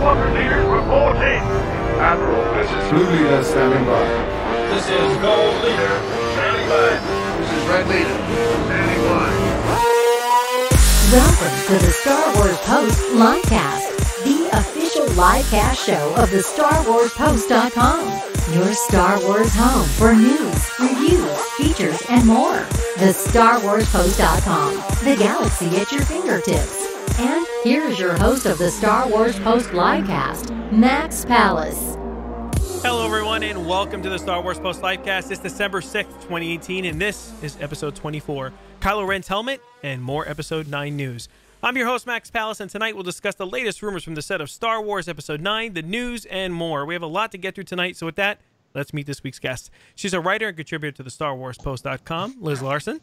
Squadron leaders reporting. Admiral, this is Blue Leader standing by. This is Gold Leader, standing by. This is Red Leader, standing by. Welcome to the Star Wars Post Livecast, the official livecast show of the StarWarsPost.com. Your Star Wars home for news, reviews, features, and more. The StarWarsPost.com, the galaxy at your fingertips. And here's your host of the Star Wars Post Livecast, Max Pallas. Hello, everyone, and welcome to the Star Wars Post Livecast. It's December 6th, 2018, and this is episode 24, Kylo Ren's helmet, and more episode 9 news. I'm your host, Max Pallas, and tonight we'll discuss the latest rumors from the set of Star Wars Episode 9, the news, and more. We have a lot to get through tonight, so with that, let's meet this week's guest. She's a writer and contributor to the StarWarsPost.com, Liz Larson.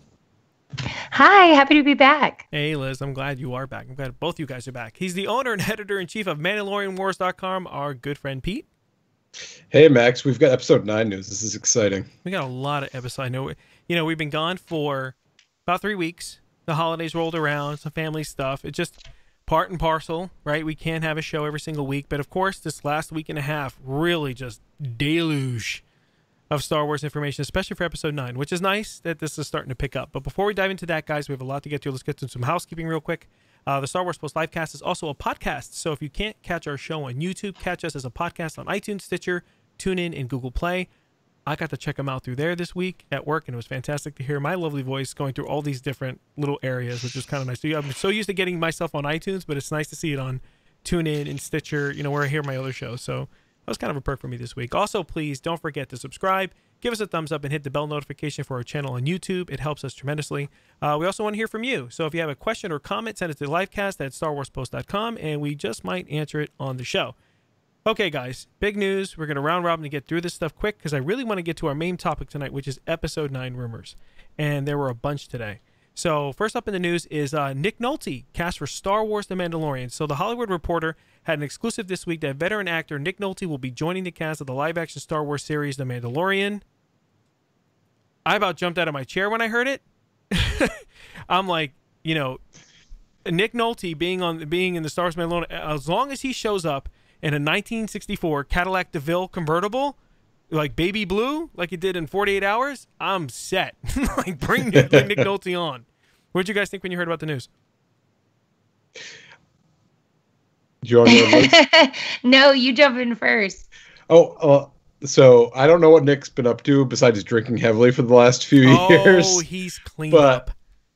Hi, happy to be back. Hey, Liz, I'm glad you are back. I'm glad both you guys are back. He's the owner and editor-in-chief of MandalorianWars.com, our good friend Pete. Hey, Max, we've got episode 9 news. This is exciting. We got a lot of episodes. I know, we've been gone for about 3 weeks. The holidays rolled around, some family stuff. It's just part and parcel, right? We can't have a show every single week. But, of course, this last week and a half really just deluge of Star Wars information, especially for episode 9, which is nice that this is starting to pick up. But before we dive into that, guys, we have a lot to get to. Let's get to some housekeeping real quick. The Star Wars Post Livecast is also a podcast, so if you can't catch our show on YouTube, catch us as a podcast on iTunes, Stitcher, TuneIn, and Google Play. I got to check them out through there this week at work, and it was fantastic to hear my lovely voice going through all these different little areas, which was kind of nice. So, I'm so used to getting myself on iTunes, but it's nice to see it on TuneIn and Stitcher, where I hear my other shows. So that was kind of a perk for me this week. Also, please don't forget to subscribe. Give us a thumbs up and hit the bell notification for our channel on YouTube. It helps us tremendously. We also want to hear from you. So if you have a question or comment, send it to livecast at StarWarsPost.com, and we just might answer it on the show. Okay, guys, big news. We're going to round robin to get through this stuff quick because I really want to get to our main topic tonight, which is Episode 9 rumors. And there were a bunch today. So first up in the news is Nick Nolte cast for Star Wars The Mandalorian. So The Hollywood Reporter had an exclusive this week that veteran actor Nick Nolte will be joining the cast of the live-action Star Wars series The Mandalorian. I about jumped out of my chair when I heard it. I'm like, Nick Nolte being in the Star Wars Mandalorian, as long as he shows up in a 1964 Cadillac DeVille convertible, like baby blue, like he did in 48 Hours, I'm set. Like, bring Nick Nolte on. What did you guys think when you heard about the news? Do you want to No, you jump in first. So I don't know what Nick's been up to besides drinking heavily for the last few years. Oh, he's cleaned up.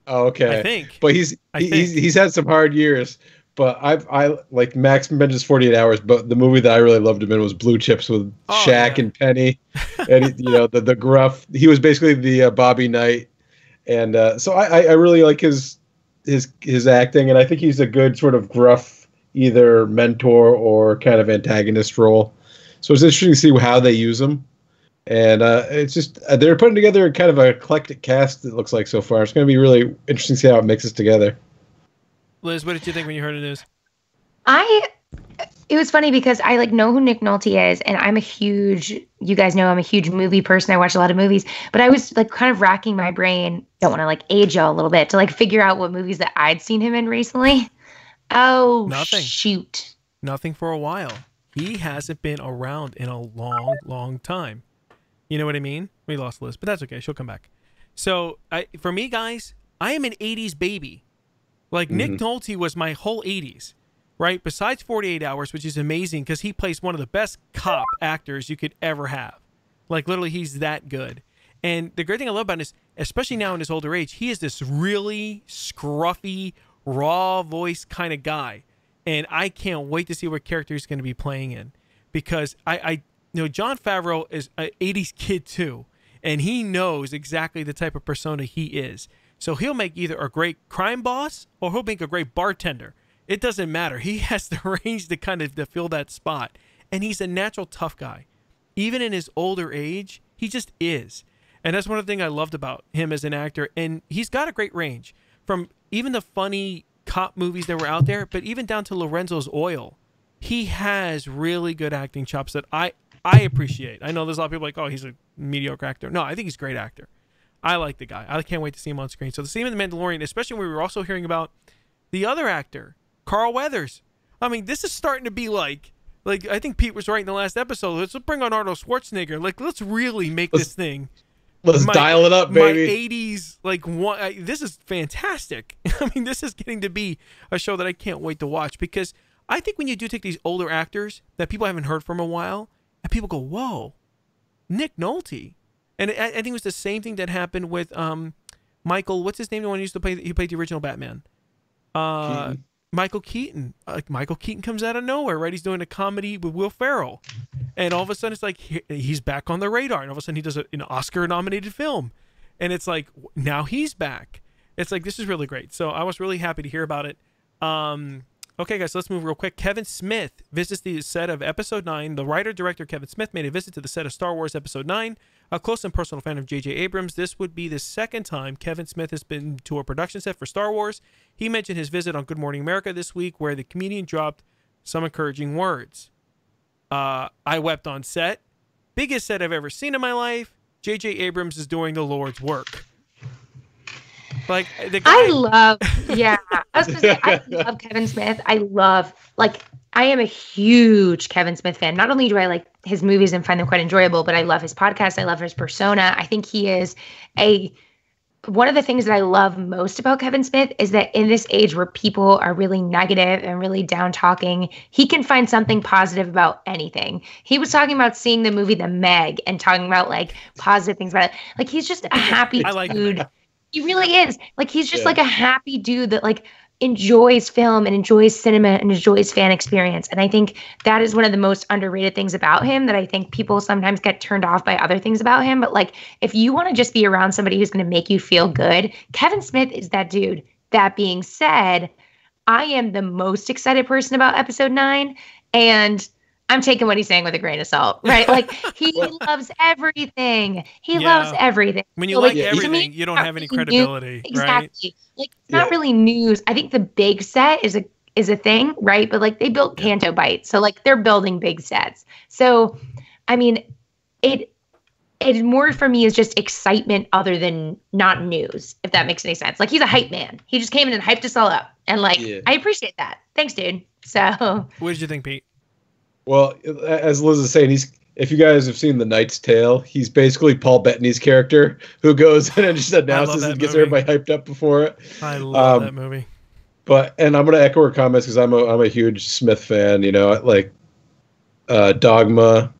Oh, okay. I think. But he's had some hard years. But I like Max mentions 48 Hours, but the movie that I really loved him in was Blue Chips with Shaq and Penny, and the gruff. He was basically the Bobby Knight, and so I really like his acting, and I think he's a good sort of gruff either mentor or kind of antagonist role. So it's interesting to see how they use him, and it's just they're putting together kind of an eclectic cast. It looks like so far. It's going to be really interesting to see how it mixes together. Liz, what did you think when you heard the news? It was funny because I know who Nick Nolte is, and you guys know I'm a huge movie person. I watch a lot of movies, but I was kind of racking my brain. Don't want to age y'all a little bit to figure out what movies that I'd seen him in recently. Oh, nothing. Shoot. Nothing for a while. He hasn't been around in a long, long time. You know what I mean? We lost Liz, but that's okay. She'll come back. So for me, guys, I am an 80s baby. Nick Nolte was my whole 80s, right? Besides 48 Hours, which is amazing because he plays one of the best cop actors you could ever have. Literally, he's that good. And the great thing I love about him is, especially now in his older age, he is this really scruffy, raw voice kind of guy. And I can't wait to see what character he's going to be playing in. Because Jon Favreau is an 80s kid too. And he knows exactly the type of persona he is. So he'll make either a great crime boss or he'll make a great bartender. It doesn't matter. He has the range to fill that spot. And he's a natural tough guy. Even in his older age, he just is. And that's one of the things I loved about him as an actor. And he's got a great range. From even the funny cop movies that were out there, but even down to Lorenzo's Oil. He has really good acting chops that I appreciate. I know there's a lot of people like, oh, he's a mediocre actor. No, I think he's a great actor. I like the guy. I can't wait to see him on screen. So the same in The Mandalorian, especially when we were also hearing about the other actor, Carl Weathers. I mean, this is starting to be like I think Pete was right in the last episode. Let's bring on Arnold Schwarzenegger. Like, let's really make this thing. Let's dial it up, baby. My 80s, like, this is fantastic. I mean, this is getting to be a show that I can't wait to watch, because I think when you do take these older actors that people haven't heard from a while, and people go, whoa, Nick Nolte. And I think it was the same thing that happened with Michael, what's his name? The one who used to play, he played the original Batman. Keaton. Michael Keaton. Like, Michael Keaton comes out of nowhere, right? He's doing a comedy with Will Ferrell. And all of a sudden, it's like he's back on the radar. And all of a sudden, he does an Oscar-nominated film. And it's like, now he's back. It's like, this is really great. So I was really happy to hear about it. Okay, guys, so let's move real quick. Kevin Smith visits the set of Episode 9. The writer-director Kevin Smith made a visit to the set of Star Wars Episode 9. A close and personal fan of J.J. Abrams, this would be the second time Kevin Smith has been to a production set for Star Wars. He mentioned his visit on Good Morning America this week, where the comedian dropped some encouraging words. I wept on set. Biggest set I've ever seen in my life. J.J. Abrams is doing the Lord's work. Like, the guy, I love Kevin Smith. I am a huge Kevin Smith fan. Not only do I like his movies and find them quite enjoyable, but I love his podcast. I love his persona. I think he is one of the things that I love most about Kevin Smith is that in this age where people are really negative and really down talking, he can find something positive about anything. He was talking about seeing the movie The Meg and talking about like positive things about it. Like, he's just a happy dude. He really is. Like, he's just like a happy dude that like enjoys film and enjoys cinema and enjoys fan experience. And I think that is one of the most underrated things about him, that I think people sometimes get turned off by other things about him. But like, if you want to just be around somebody who's going to make you feel good, Kevin Smith is that dude. That being said, I am the most excited person about Episode 9, and I'm taking what he's saying with a grain of salt, right? Like, he loves everything. He loves everything. When you so, like everything, everything, you don't have any credibility, right? Exactly. Like, it's not really news. I think the big set is a thing, right? But like, they built Canto Bight, so like, they're building big sets. So, I mean, it more for me is just excitement other than not news, if that makes any sense. Like, he's a hype man. He just came in and hyped us all up, and like, I appreciate that. Thanks, dude. So, what did you think, Pete? Well, as Liz is saying, if you guys have seen The Knight's Tale, he's basically Paul Bettany's character who goes in and just announces and gets everybody hyped up before it. I love that movie. And I'm going to echo her comments because I'm a huge Smith fan. You know, like Dogma,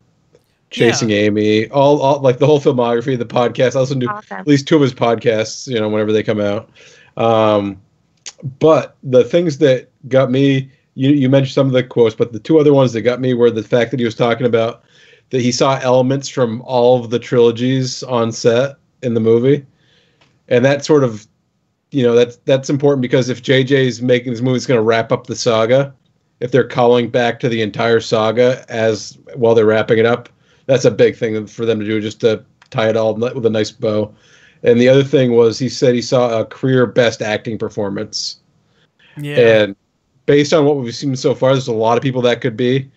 Chasing Amy, all like the whole filmography, the podcast. I listen to at least 2 of his podcasts, you know, whenever they come out. But the things that got me. You mentioned some of the quotes, but the 2 other ones that got me were the fact that he was talking about that he saw elements from all of the trilogies on set in the movie. And that sort of, you know, that's important because if JJ's making this movie, it's going to wrap up the saga. If they're calling back to the entire saga while they're wrapping it up, that's a big thing for them to do, just to tie it all with a nice bow. And the other thing was he said he saw a career best acting performance. Yeah. And based on what we've seen so far, there's a lot of people that could be,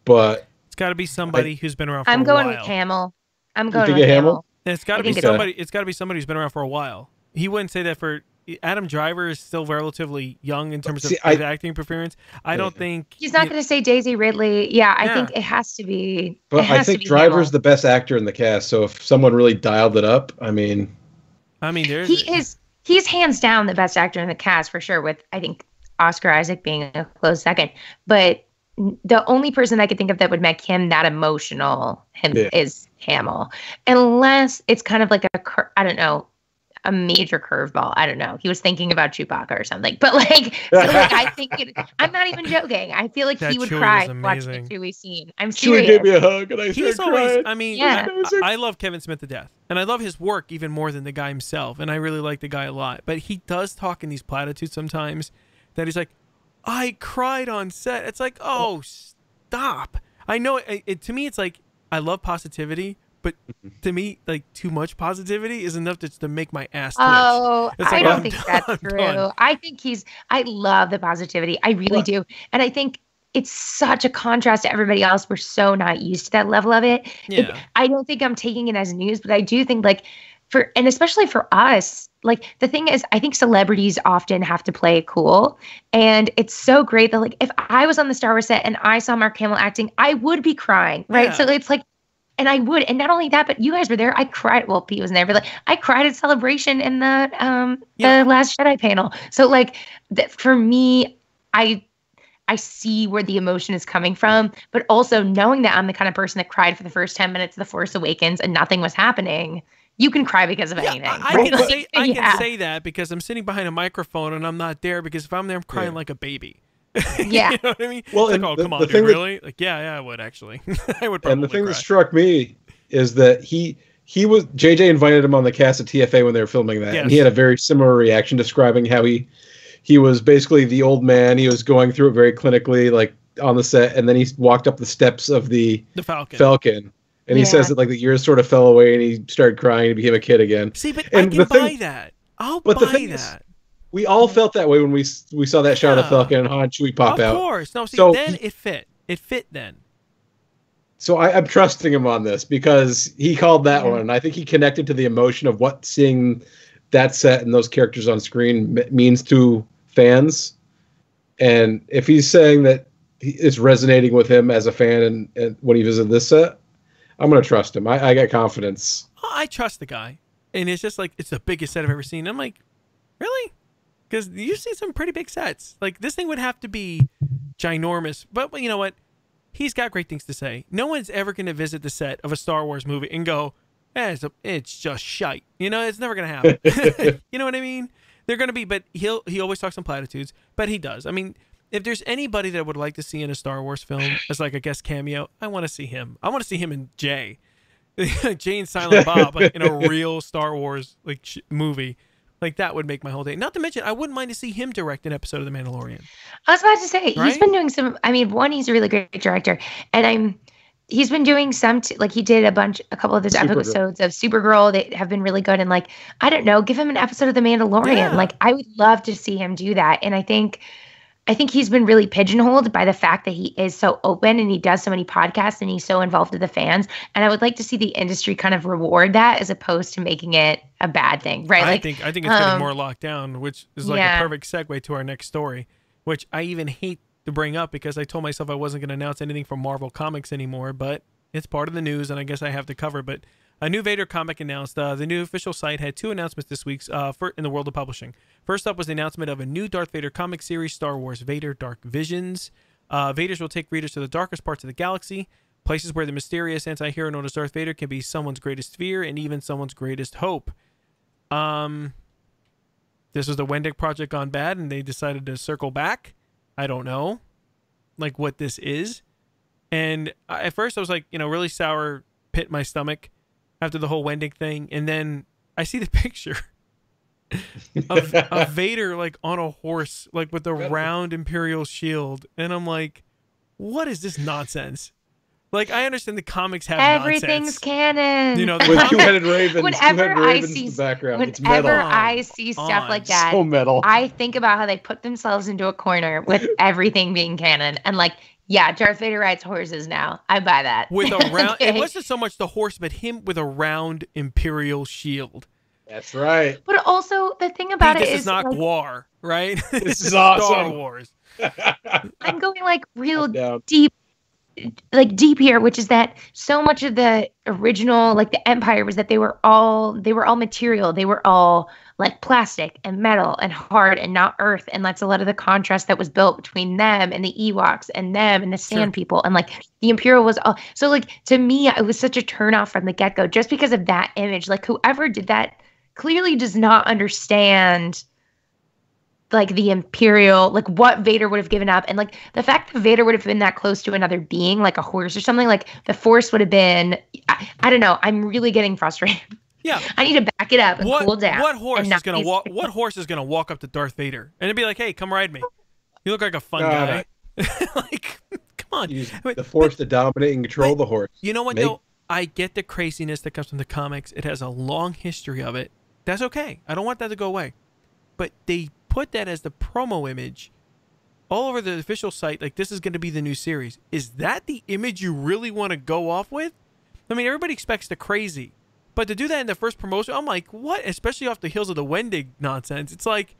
but it's got to be somebody who's been around for a while. I'm going with Hamill. I'm going with Hamill. And it's got to be somebody. It's got to be somebody who's been around for a while. He wouldn't say that for Adam Driver is still relatively young in terms of his acting performance. I don't think he's not going to say Daisy Ridley. Yeah, I think it has to be. But I think Driver's the best actor in the cast. So if someone really dialed it up, I mean, he's hands down the best actor in the cast for sure. With I think Oscar Isaac being a close second, but the only person I could think of that would make him that emotional is Hamill, unless it's kind of like a major curveball. I don't know. He was thinking about Chewbacca or something, but I think I'm not even joking. I feel like he would cry watching the Chewie scene. I'm serious. Chewie gave me a hug and I He's started always, crying. I mean, I love Kevin Smith to death, and I love his work even more than the guy himself, and I really like the guy a lot. But he does talk in these platitudes sometimes that he's like, I cried on set. It's like, oh, stop. I know to me, it's like, I love positivity, but to me, like, too much positivity is enough to make my ass twitch. Oh, I don't think that's true. I love the positivity. I really do. And I think it's such a contrast to everybody else. We're so not used to that level of it. Yeah. I don't think I'm taking it as news, but I do think, like, and especially for us, like the thing is, I think celebrities often have to play it cool. And it's so great that like if I was on the Star Wars set and I saw Mark Hamill acting, I would be crying, right? Yeah. So it's like, and I would, and not only that, but you guys were there. I cried. Well, Pete wasn't there, but like I cried at Celebration in the Last Jedi panel. So like for me, I see where the emotion is coming from, but also knowing that I'm the kind of person that cried for the first 10 minutes of The Force Awakens and nothing was happening. You can cry because of anything. I can say that because I'm sitting behind a microphone and I'm not there, because if I'm there, I'm crying like a baby. Yeah. You know what I mean? Well, it's like, oh, come on, dude, really? Like, yeah, I would actually. I would probably And the thing cry. that struck me is that he was JJ invited him on the cast of TFA when they were filming that, and he had a very similar reaction, describing how he was basically the old man. He was going through it very clinically, like on the set, and then he walked up the steps of the Falcon. And he says that like the years sort of fell away, and he started crying and became a kid again. See, but I can buy that. I'll buy that. We all felt that way when we saw that shot of Falcon and Han and Chewie pop out. Of course. No, see, then it fit. It fit then. So I'm trusting him on this because he called that one, and I think he connected to the emotion of what seeing that set and those characters on screen means to fans. And if he's saying that it's resonating with him as a fan and when he visited this set, I'm going to trust him. I got confidence. I trust the guy. And it's just like, it's the biggest set I've ever seen. I'm like, really? Because you see some pretty big sets. Like, this thing would have to be ginormous. But you know what? He's got great things to say. No one's ever going to visit the set of a Star Wars movie and go, it's just shite. You know, it's never going to happen. You know what I mean? They're going to be, but he always talks in platitudes. But he does. I mean, if there's anybody that I would like to see in a Star Wars film as like a guest cameo, I want to see him. I want to see him in Jay. Jay and Silent Bob, like in a real Star Wars like movie. Like that would make my whole day. Not to mention, I wouldn't mind to see him direct an episode of The Mandalorian. I was about to say, he's been doing some, I mean, one, he's a really great director. And he's been doing some, like he did a couple of those episodes of Supergirl that have been really good. And like, I don't know, give him an episode of The Mandalorian. Yeah. Like I would love to see him do that. And I think he's been really pigeonholed by the fact that he is so open and he does so many podcasts and he's so involved with the fans. And I would like to see the industry kind of reward that as opposed to making it a bad thing, right? I think it's getting more locked down, which is like a perfect segue to our next story, which I even hate to bring up because I told myself I wasn't going to announce anything from Marvel Comics anymore, but it's part of the news and I guess I have to cover. But a new Vader comic announced. The new official site had two announcements this week in the world of publishing. First up was the announcement of a new Darth Vader comic series, Star Wars Vader Dark Visions. Vaders will take readers to the darkest parts of the galaxy, places where the mysterious anti-hero known as Darth Vader can be someone's greatest fear and even someone's greatest hope. This was the Wendick project gone bad, and they decided to circle back. I don't know, like what this is. And at first I was like, really sour pit in my stomach after the whole Wendick thing. And then I see the picture of Vader like on a horse, like with a round Imperial shield. And I'm like, what is this nonsense? Like, I understand the comics have everything's nonsense. Canon. With two-headed ravens. Whenever I see in the background, it's metal. metal. I see stuff like that, so metal. I think about how they put themselves into a corner with everything being canon, and like, yeah, Darth Vader rides horses now. I buy that. With a round, it wasn't so much the horse, but him with a round Imperial shield. That's right. But also the thing about this is not like, Gwar, right? This is awesome. Star Wars. I'm going like real deep here, which is that so much of the original, like the Empire, was that they were all material. They were all like plastic and metal and hard and not earth. And that's a lot of the contrast that was built between them and the Ewoks and them and the Sand People. And like the Imperial was all, so like to me, it was such a turnoff from the get-go just because of that image. Like whoever did that clearly does not understand like the Imperial, like what Vader would have given up. And like the fact that Vader would have been that close to another being, like a horse or something, like the Force would have been, I don't know. I'm really getting frustrated. Yeah. I need to back it up and cool down. What horse is gonna walk up to Darth Vader and it'd be like, hey, come ride me. You look like a fun guy. Like, come on. Use the Force to dominate and control the horse. You know what, though? I get the craziness that comes from the comics. It has a long history of it. That's okay. I don't want that to go away. But they put that as the promo image all over the official site, like this is going to be the new series. Is that the image you really want to go off with? I mean, everybody expects the crazy, But to do that in the first promotion, I'm like, what? Especially off the heels of the Wendig nonsense. It's like,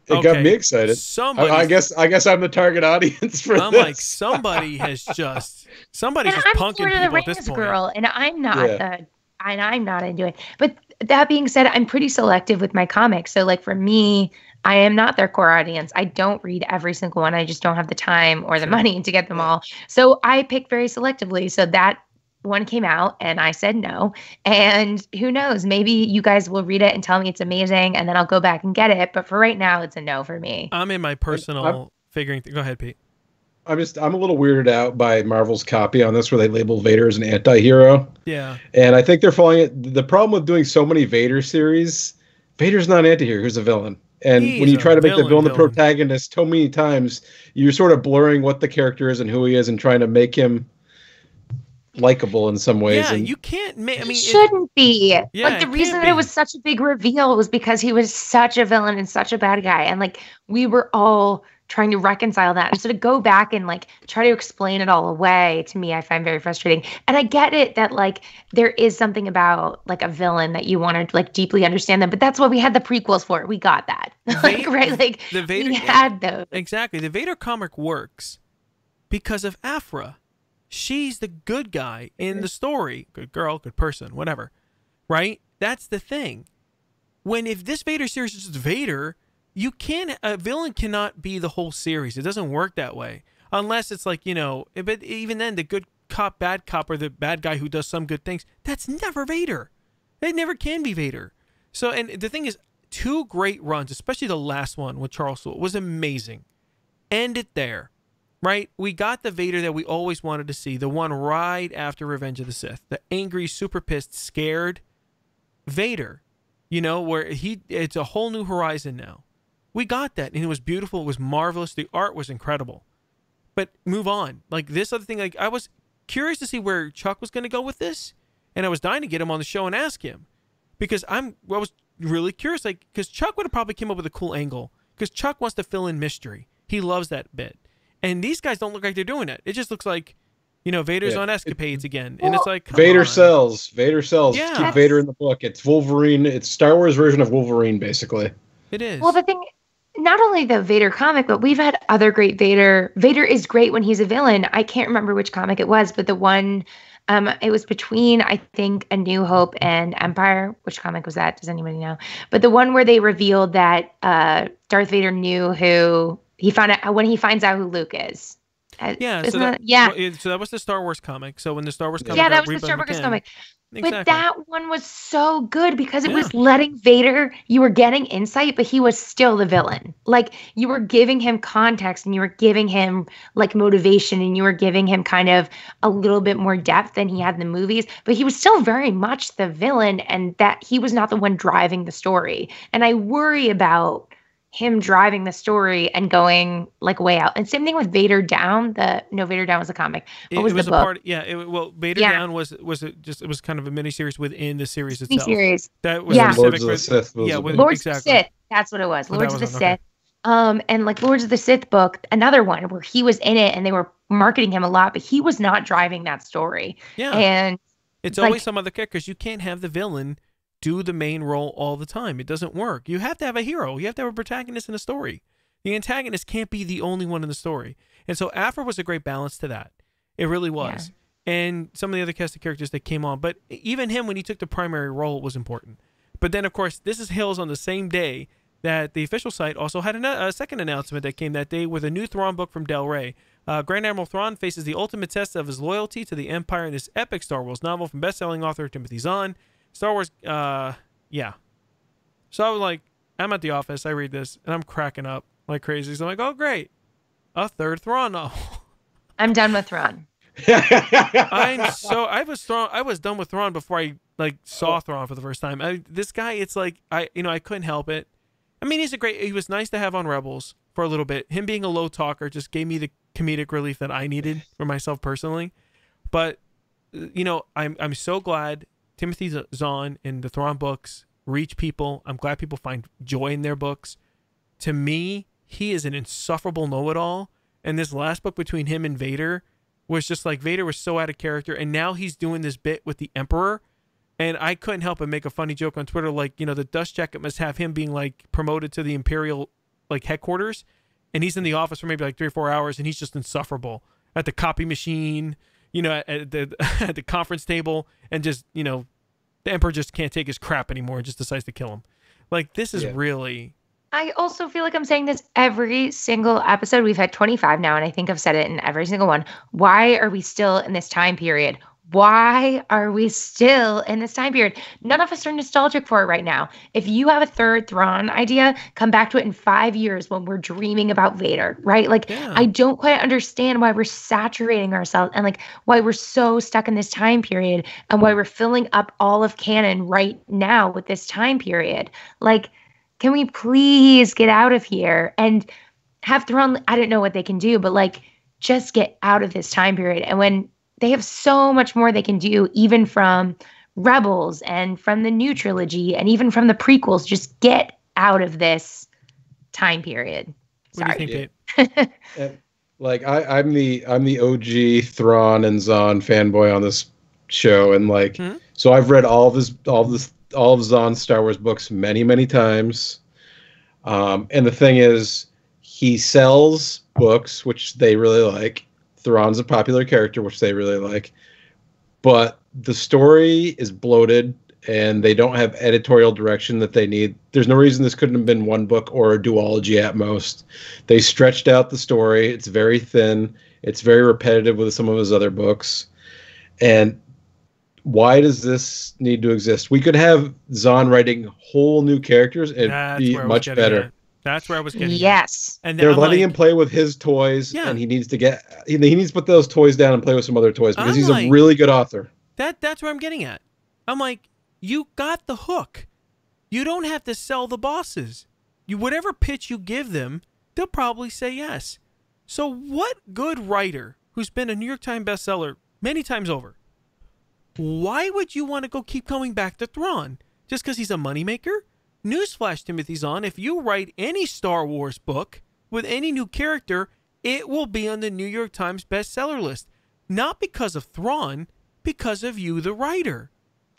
it got me excited. I guess I'm the target audience for I'm this. like, somebody's just punking Lord of the people at this Rings point. girl, and I'm not into it. But that being said, I'm pretty selective with my comics. So like for me, I am not their core audience. I don't read every single one. I just don't have the time or the money to get them all. So I pick very selectively. So that one came out and I said no. And who knows, maybe you guys will read it and tell me it's amazing and then I'll go back and get it. But for right now, it's a no for me. I'm in my personal figuring. Go ahead, Pete. I'm a little weirded out by Marvel's copy on this where they label Vader as an anti-hero. Yeah. And I think they're falling it. The problem with doing so many Vader series, Vader's not an anti-hero, he's a villain. And when you try to make the villain the protagonist so many times, you're sort of blurring what the character is and who he is and trying to make him likable in some ways. Yeah, and you can't make. I mean, it shouldn't be. Yeah, like the reason that it was such a big reveal was because he was such a villain and such a bad guy, and like we were all trying to reconcile that. And so to go back and like try to explain it all away, to me, I find very frustrating. And I get it that like there is something about like a villain that you want to like deeply understand them, but that's what we had the prequels for. We got that, like, right? Like the Vader, we had those. Exactly. The Vader comic works because of Aphra. She's the good guy in the story. Good girl, good person, whatever. Right? That's the thing. If this Vader series is just Vader, a villain cannot be the whole series. It doesn't work that way. Unless it's like, but even then, the good cop, bad cop, or the bad guy who does some good things, that's never Vader. It never can be Vader. So, and the thing is, 2 great runs, especially the last one with Charles Soule, was amazing. End it there. Right? We got the Vader that we always wanted to see. The one right after Revenge of the Sith. The angry, super pissed, scared Vader. Where it's a whole new horizon now. We got that. And it was beautiful. It was marvelous. The art was incredible. But move on. Like this other thing, like I was curious to see where Chuck was going to go with this. And I was dying to get him on the show and ask him. Because I was really curious. Like, because Chuck would have probably came up with a cool angle. Because Chuck wants to fill in mystery. He loves that bit. And these guys don't look like they're doing it. It just looks like, Vader's on escapades again. And it's like, Vader sells. Vader sells. Yeah. Keep Vader in the book. It's Wolverine. It's Star Wars version of Wolverine, basically. It is. Well, the thing, not only the Vader comic, but we've had other great Vader. Vader is great when he's a villain. I can't remember which comic it was, but the one, it was between, I think, A New Hope and Empire. Which comic was that? Does anybody know? But the one where they revealed that Darth Vader knew who... He found out when he finds out who Luke is. Yeah. So that was the Star Wars comic. So when the Star Wars comic, that was the Star Wars comic. Exactly. But that one was so good because it was letting Vader. You were getting insight, but he was still the villain. Like you were giving him context, and you were giving him like motivation, and you were giving him kind of a little bit more depth than he had in the movies. But he was still very much the villain, and that he was not the one driving the story. And I worry about him driving the story and going like way out. And same thing with Vader Down. Vader Down was a comic. What was the book? Vader Down was kind of a miniseries within the series itself. Miniseries. That was Lords of the Sith. Lords of the Sith. That's what it was. Lords of the Sith. And like Lords of the Sith book, another one where he was in it and they were marketing him a lot, but he was not driving that story. Yeah. And it's always some other characters. You can't have the villain do the main role all the time. It doesn't work. You have to have a hero. You have to have a protagonist in a story. The antagonist can't be the only one in the story. And so Aphra was a great balance to that. It really was. Yeah. And some of the other cast of characters that came on, but even him, when he took the primary role, was important. But then, of course, this is hails on the same day that the official site also had a second announcement that came that day with a new Thrawn book from Del Rey. Grand Admiral Thrawn faces the ultimate test of his loyalty to the Empire in this epic Star Wars novel from best-selling author Timothy Zahn. Star Wars, yeah. So I was like, I'm at the office, I read this, and I'm cracking up like crazy. So I'm like, oh, great. A third Thrawn novel. I'm done with Thrawn. I was done with Thrawn before I saw Thrawn for the first time. This guy, it's like, I couldn't help it. I mean, he was nice to have on Rebels for a little bit. Him being a low talker just gave me the comedic relief that I needed for myself personally. But, I'm so glad Timothy Zahn and the Thrawn books reach people. I'm glad people find joy in their books. To me, he is an insufferable know-it-all. And this last book between him and Vader was just like, Vader was so out of character. And now he's doing this bit with the Emperor And I couldn't help but make a funny joke on Twitter, like, you know, the dust jacket must have him being like promoted to the Imperial like headquarters, and he's in the office for maybe like 3 or 4 hours, and he's just insufferable at the copy machine, you know, at the at the conference table, and just, you know, the Emperor just can't take his crap anymore and just decides to kill him. Like, this is really. I also feel like I'm saying this every single episode. We've had 25 now, and I think I've said it in every single one. Why are we still in this time period? Why are we still in this time period? None of us are nostalgic for it right now. If you have a third Thrawn idea, come back to it in 5 years when we're dreaming about Vader, right? Like, I don't quite understand why we're saturating ourselves and like why we're so stuck in this time period and why we're filling up all of canon right now with this time period. Like, can we please get out of here and have Thrawn? I don't know what they can do, but like, just get out of this time period. And when they have so much more they can do, even from Rebels and from the new trilogy and even from the prequels. Just get out of this time period. Sorry. What do you think, Dave? Like I'm the OG Thrawn and Zahn fanboy on this show, and like so I've read all of Zahn's Star Wars books many times. And the thing is, he sells books which they really like. Thrawn's a popular character, which they really like, but the story is bloated and they don't have editorial direction that they need. There's no reason this couldn't have been one book or a duology at most. They stretched out the story. It's very thin. It's very repetitive with some of his other books. And why does this need to exist? We could have Zahn writing whole new characters and be much better. That's where I was getting. Yes. And they're letting him play with his toys, and he needs to put those toys down and play with some other toys because he's a really good author. That's where I'm getting at. I'm like, you got the hook. You don't have to sell the bosses. Whatever pitch you give them, they'll probably say yes. So what good writer who's been a New York Times bestseller many times over, why would you want to keep going back to Thrawn? Just because he's a moneymaker? Newsflash, Timothy Zahn, if you write any Star Wars book with any new character, it will be on the New York Times bestseller list. Not because of Thrawn, because of you, the writer.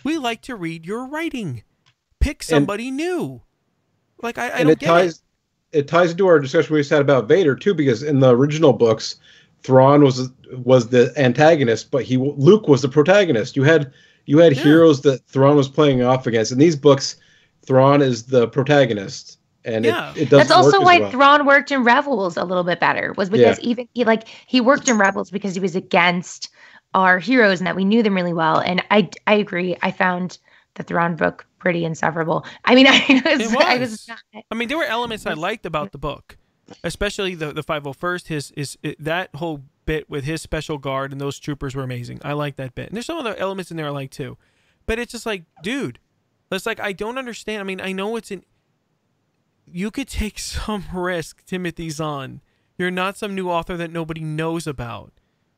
We like to read your writing. Pick somebody new. Like, I don't get it. It ties into our discussion we just had about Vader, too, because in the original books, Thrawn was the antagonist, but Luke was the protagonist. You had heroes that Thrawn was playing off against. In these books, Thrawn is the protagonist, and it doesn't. That's also work why as well. Thrawn worked in Rebels a little bit better, was because even he worked in Rebels because he was against our heroes and that we knew them really well. And I agree. I found the Thrawn book pretty insufferable. I mean, I mean, there were elements I liked about the book, especially the 501st. That whole bit with his special guard and those troopers were amazing. I like that bit. And there's some other elements in there I like too, but it's just like, dude. It's like, I don't understand. I mean, I know you could take some risk, Timothy Zahn. You're not some new author that nobody knows about,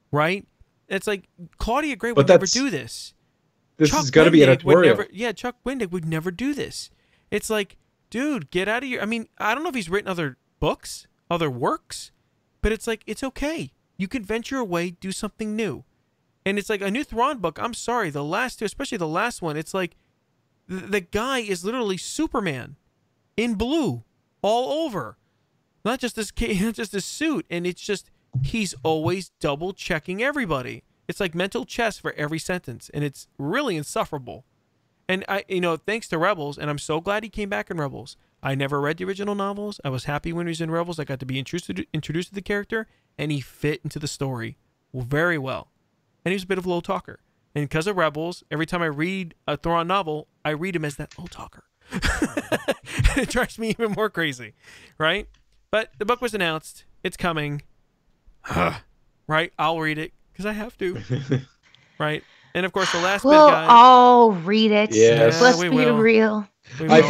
right? It's like Claudia Gray would never do this. This has got to be editorial. Chuck Wendig would never do this. It's like, dude, get out of here. I mean, I don't know if he's written other books, other works, but it's like, it's okay. You can venture away, do something new. And it's like a new Thrawn book. I'm sorry, the last two, especially the last one, it's like, the guy is literally Superman in blue all over. Not just this suit. And it's just, he's always double checking everybody. It's like mental chess for every sentence. And it's really insufferable. And thanks to Rebels, and I'm so glad he came back in Rebels. I never read the original novels. I was happy when he was in Rebels. I got to be introduced to the character, and he fit into the story very well. And he was a bit of a low talker. And because of Rebels, every time I read a Thrawn novel, I read him as that low talker. It drives me even more crazy, right? But the book was announced. It's coming. Right? I'll read it because I have to. Right? And of course, the last bit, guys. I'll read it. Yes. Let's be real. I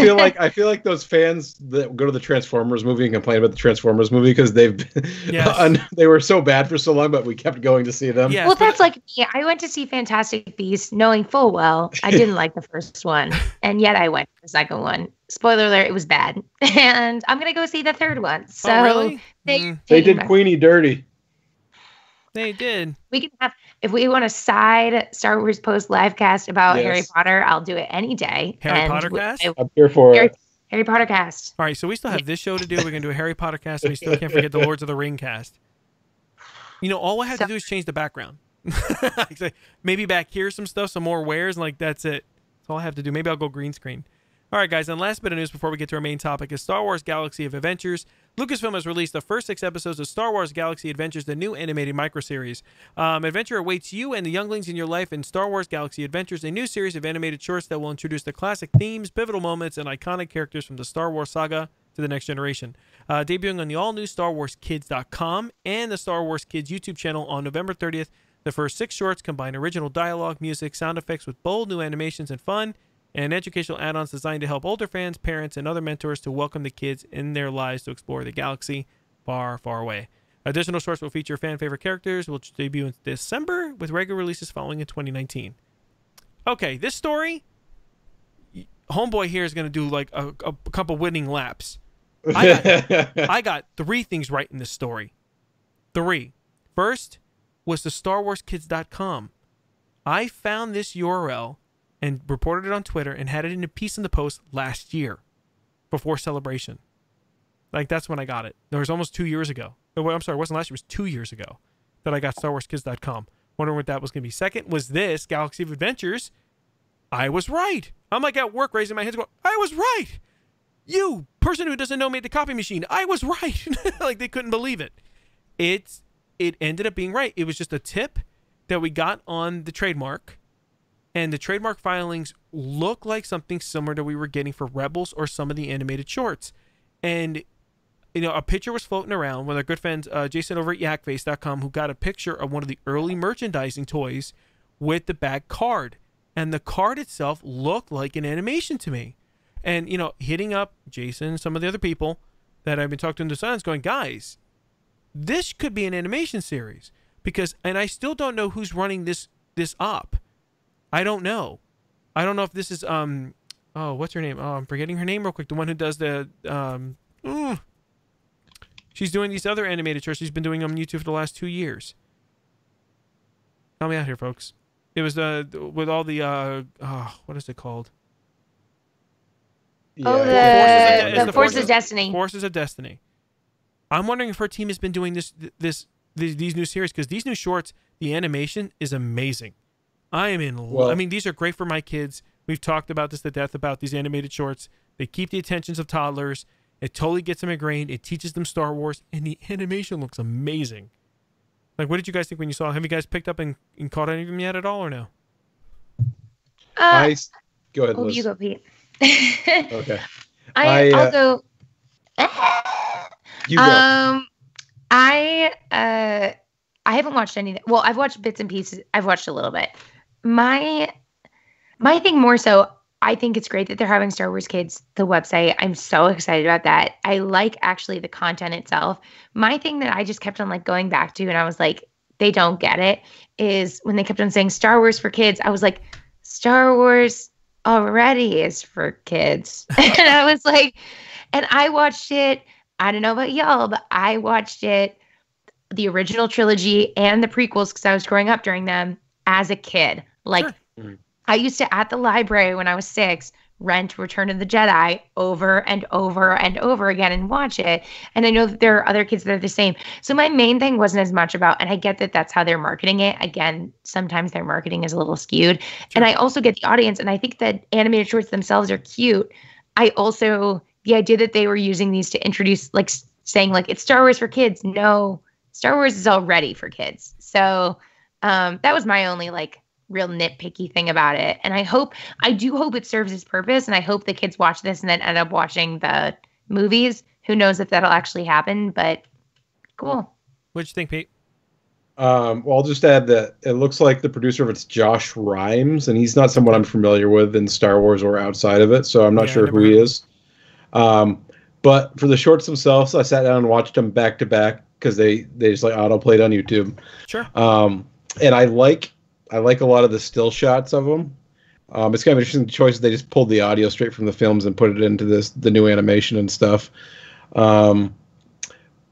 feel like those fans that go to the Transformers movie and complain about the Transformers movie because they were so bad for so long, but we kept going to see them. Yes, well, that's like me. I went to see Fantastic Beasts knowing full well I didn't like the first one, and yet I went for the second one. Spoiler alert, it was bad. And I'm going to go see the third one. So really? They did Queenie dirty. They did. We can have, if we want a side Star Wars Post live cast about Harry Potter, I'll do it any day. Harry Potter cast? I'm here for it. Harry Potter cast. All right, so we still have this show to do. We're going to do a Harry Potter cast, and we still can't forget the Lords of the Ring cast. You know, all I have to do is change the background. Maybe back here some stuff, some more wares, and like that's it. That's all I have to do. Maybe I'll go green screen. All right, guys, and last bit of news before we get to our main topic is Star Wars Galaxy of Adventures. Lucasfilm has released the first 6 episodes of Star Wars Galaxy Adventures, the new animated microseries. Adventure awaits you and the younglings in your life in Star Wars Galaxy Adventures, a new series of animated shorts that will introduce the classic themes, pivotal moments, and iconic characters from the Star Wars saga to the next generation. Debuting on the all-new StarWarsKids.com and the Star Wars Kids YouTube channel on November 30th, the first 6 shorts combine original dialogue, music, sound effects with bold new animations and fun, and educational add-ons designed to help older fans, parents, and other mentors to welcome the kids in their lives to explore the galaxy far, far away. Additional shorts will feature fan-favorite characters, which debut in December, with regular releases following in 2019. Okay, this story, Homeboy here is going to do like a couple winning laps. I got 3 things right in this story. 3. First was the StarWarsKids.com. I found this URL and reported it on Twitter and had it in a piece in the Post last year before Celebration. Like, that's when I got it. It was almost 2 years ago. Oh, I'm sorry, it wasn't last year. It was 2 years ago that I got StarWarsKids.com. Wondering what that was going to be. Second was this, Galaxy of Adventures. I was right. I'm like at work raising my hands going, I was right. You, person who doesn't know made the copy machine. I was right. Like, they couldn't believe it. It ended up being right. It was just a tip that we got on the trademark. And the trademark filings look like something similar to we were getting for Rebels or some of the animated shorts. And, you know, a picture was floating around with our good friend Jason over at yakface.com, who got a picture of one of the early merchandising toys with the back card. And the card itself looked like an animation to me. And, you know, hitting up Jason and some of the other people that I've been talking to in the going, guys, this could be an animation series. Because, and I still don't know who's running this op. I don't know. I don't know if this is what's her name? Oh, I'm forgetting her name real quick. The one who does the she's doing these other animated shorts. She's been doing them on YouTube for the last 2 years. Help me out here, folks. It was with all the what is it called? Yeah. The Forces of Destiny. Forces of Destiny. I'm wondering if her team has been doing these new series, because these new shorts, the animation is amazing. I am in love. I mean, these are great for my kids. We've talked about this to death about these animated shorts. They keep the attentions of toddlers. It totally gets them ingrained. It teaches them Star Wars, and the animation looks amazing. Like, what did you guys think when you saw it? Have you guys picked up and caught any of them yet at all, or no? Go ahead, Liz. You go, Pete. Okay. I'll go. You go. I haven't watched anything. Well, I've watched bits and pieces. I've watched a little bit. My thing more so, I think it's great that they're having Star Wars Kids, the website. I'm so excited about that. I like actually the content itself. My thing that I just kept on like going back to, and I was like, they don't get it, is when they kept on saying Star Wars for kids. I was like, Star Wars already is for kids. And I was like, and I watched it. I don't know about y'all, but I watched it, the original trilogy and the prequels, because I was growing up during them as a kid. Like, sure. I used to, at the library when I was 6, rent Return of the Jedi over and over and over again and watch it. And I know that there are other kids that are the same. So my main thing wasn't as much about, and I get that that's how they're marketing it. Again, sometimes their marketing is a little skewed. Sure. And I also get the audience, and I think that animated shorts themselves are cute. I also, the idea that they were using these to introduce, like saying like, it's Star Wars for kids. No, Star Wars is already for kids. So that was my only like real nitpicky thing about it. And I do hope it serves its purpose. And I hope the kids watch this and then end up watching the movies. Who knows if that'll actually happen, but cool. What'd you think, Pete? Well, I'll just add that it looks like the producer of it's Josh Rhimes, and he's not someone I'm familiar with in Star Wars or outside of it, so I'm not sure who he is. But for the shorts themselves, I sat down and watched them back to back because they just like autoplayed on YouTube. Sure. And I like a lot of the still shots of them. It's kind of interesting choice. They just pulled the audio straight from the films and put it into the new animation and stuff.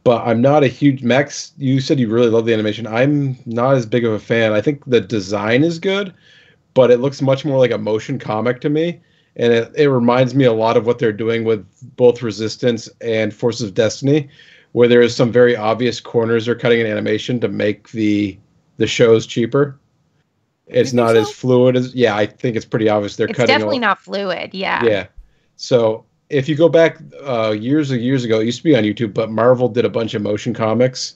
but I'm not a huge Max. You said you really love the animation. I'm not as big of a fan. I think the design is good, but it looks much more like a motion comic to me. And it reminds me a lot of what they're doing with both Resistance and Forces of Destiny, where there is some very obvious corners they're cutting in animation to make the shows cheaper. It's not as fluid as, yeah, I think it's pretty obvious they're cutting. It's definitely not fluid, yeah. Yeah. So if you go back years ago, it used to be on YouTube, but Marvel did a bunch of motion comics,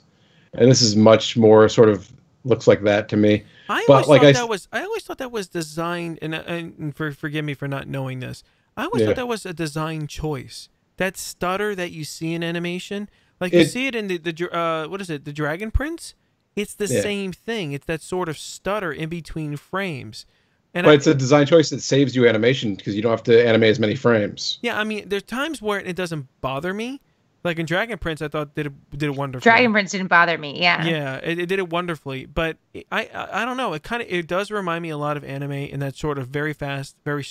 and this is much more sort of looks like that to me. I always thought that was designed, and forgive me for not knowing this. I always thought that was a design choice. That stutter that you see in animation, like you see it in the what is it, the Dragon Prince? It's the same thing. It's that sort of stutter in between frames. But it's a design choice that saves you animation because you don't have to animate as many frames. Yeah, I mean, there's times where it doesn't bother me. Like in Dragon Prince, I thought did it wonderfully. Dragon Prince didn't bother me. Yeah. Yeah, it did it wonderfully. But I don't know. It does remind me a lot of anime in that sort of very fast, very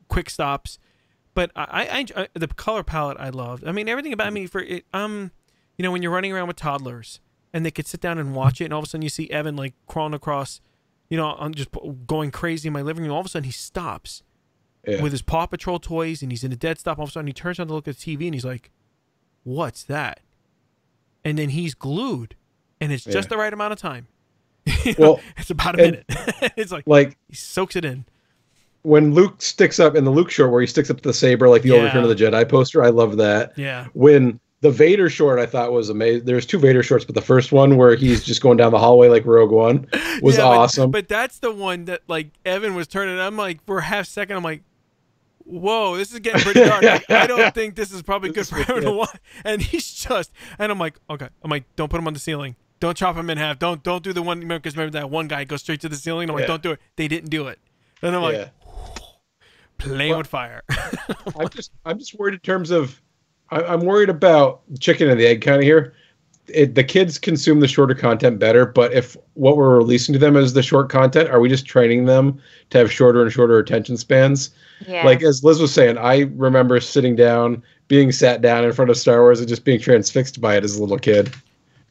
quick stops. But I the color palette I loved. I mean, everything about me for it. You know, when you're running around with toddlers and they could sit down and watch it, and all of a sudden you see Evan like crawling across. You know, I'm just going crazy in my living room. All of a sudden, he stops with his Paw Patrol toys, and he's in a dead stop. All of a sudden, he turns on to look at the TV, and he's like, "What's that?" And then he's glued, and it's just the right amount of time. Well, it's about a minute. It's like he soaks it in. When Luke sticks up in the Luke short, where he sticks up the saber like the old Return of the Jedi poster, I love that. Yeah. When the Vader short I thought was amazing. There's two Vader shorts, but the first one where he's just going down the hallway like Rogue One was awesome. But that's the one that like Evan was turning. I'm like for a half second. I'm like, whoa, this is getting pretty dark. Like, I don't think this is probably good for everyone to watch. And he's just, and I'm like, okay. I'm like, don't put him on the ceiling. Don't chop him in half. Don't do the one because remember that one guy goes straight to the ceiling. I'm like, don't do it. They didn't do it. And I'm like, playing with fire. I'm just worried in terms of. I'm worried about chicken and the egg kind of here. The kids consume the shorter content better, but if what we're releasing to them is the short content, are we just training them to have shorter and shorter attention spans? Yeah. Like as Liz was saying, I remember being sat down in front of Star Wars and just being transfixed by it as a little kid.